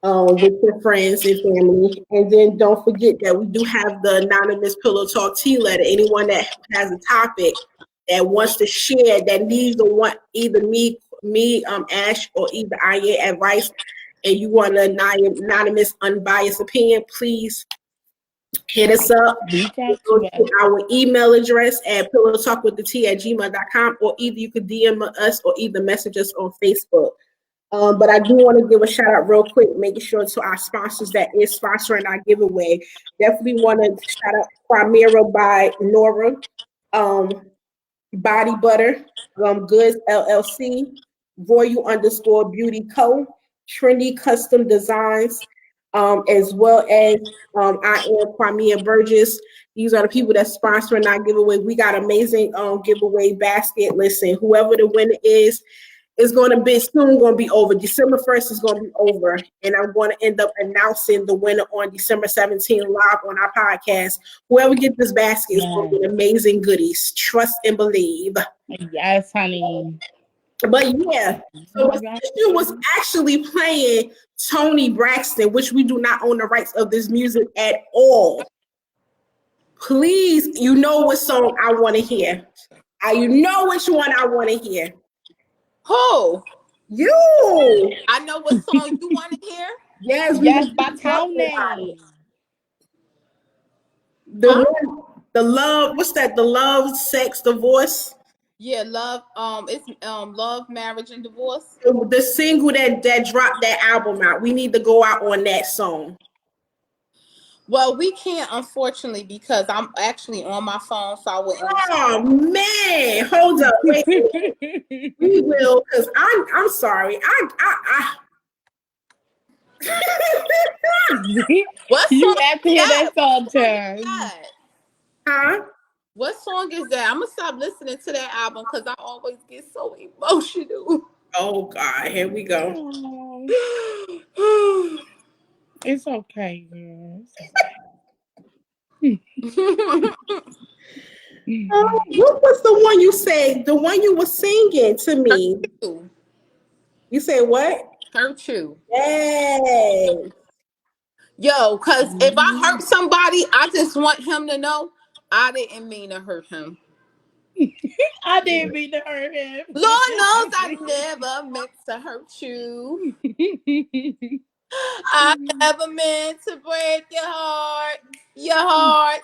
With your friends and family. And then don't forget that we do have the anonymous Pillow Talk tea letter. Anyone that has a topic that wants to share, that needs to want either me, Ash, or either Aya advice, and you want an anonymous, unbiased opinion, please hit us up. Go to our email address at pillowtalkwiththetea@gmail.com, or either you could DM us or either message us on Facebook. But I do want to give a shout out real quick, making sure to our sponsors that is sponsoring our giveaway. Definitely want to shout out Qamar by Nora, Body Butter, Goods LLC, Royal _Beauty Co., Trendy Custom Designs, as well as I am Crimea Burgess. These are the people that's sponsoring our giveaway. We got amazing giveaway basket. Listen, whoever the winner is going to be soon going to be over. December 1st is going to be over. And I'm going to end up announcing the winner on December 17th live on our podcast. Whoever gets this basket is going to get amazing goodies. Trust and believe. Yes, honey. But yeah, so she was actually playing Toni Braxton, which we do not own the rights of this music at all. Please, you know what song I want to hear. You know which one I want to hear. Who? You. I know what song you want to hear. Yes, by Toni. The love. What's that? The love, sex, divorce. Yeah, love. It's love, marriage, and divorce. The single that dropped that album out. We need to go out on that song. Well, we can't, unfortunately, because I'm actually on my phone, so I wouldn't. Oh man, hold up, wait. We will, because I'm sorry. What You song have to hear that song, Turn. Huh? What song is that? I'm gonna stop listening to that album because I always get so emotional. Oh God, here we go. It's okay, girl. What was the one you said? The one you were singing to me. You said what? Hurt you. Yay. Yo, because if I hurt somebody, I just want him to know I didn't mean to hurt him. I didn't mean to hurt him. Lord knows I never meant to hurt you. I never meant to break your heart,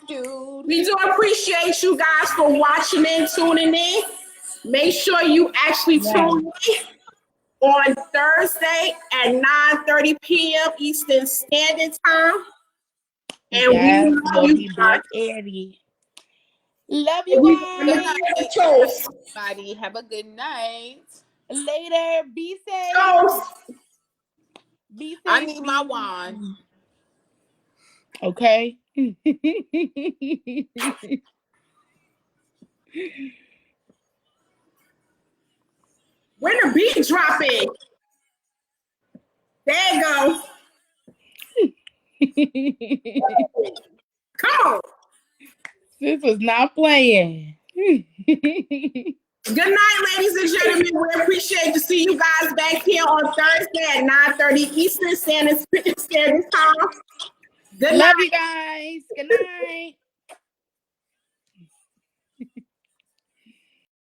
dude. We do appreciate you guys for watching and tuning in. Make sure you actually tune in on Thursday at 9:30 p.m. Eastern Standard Time. And we love you guys. Love you guys. Everybody, have a good night. Later. Be safe. Be safe. I need my wine. Okay. When the beat dropping? There you go. Come on. This was not playing. Good night, ladies and gentlemen. We appreciate to see you guys back here on Thursday at 9:30 Eastern Standard Time. Good Love night. you guys. Good night.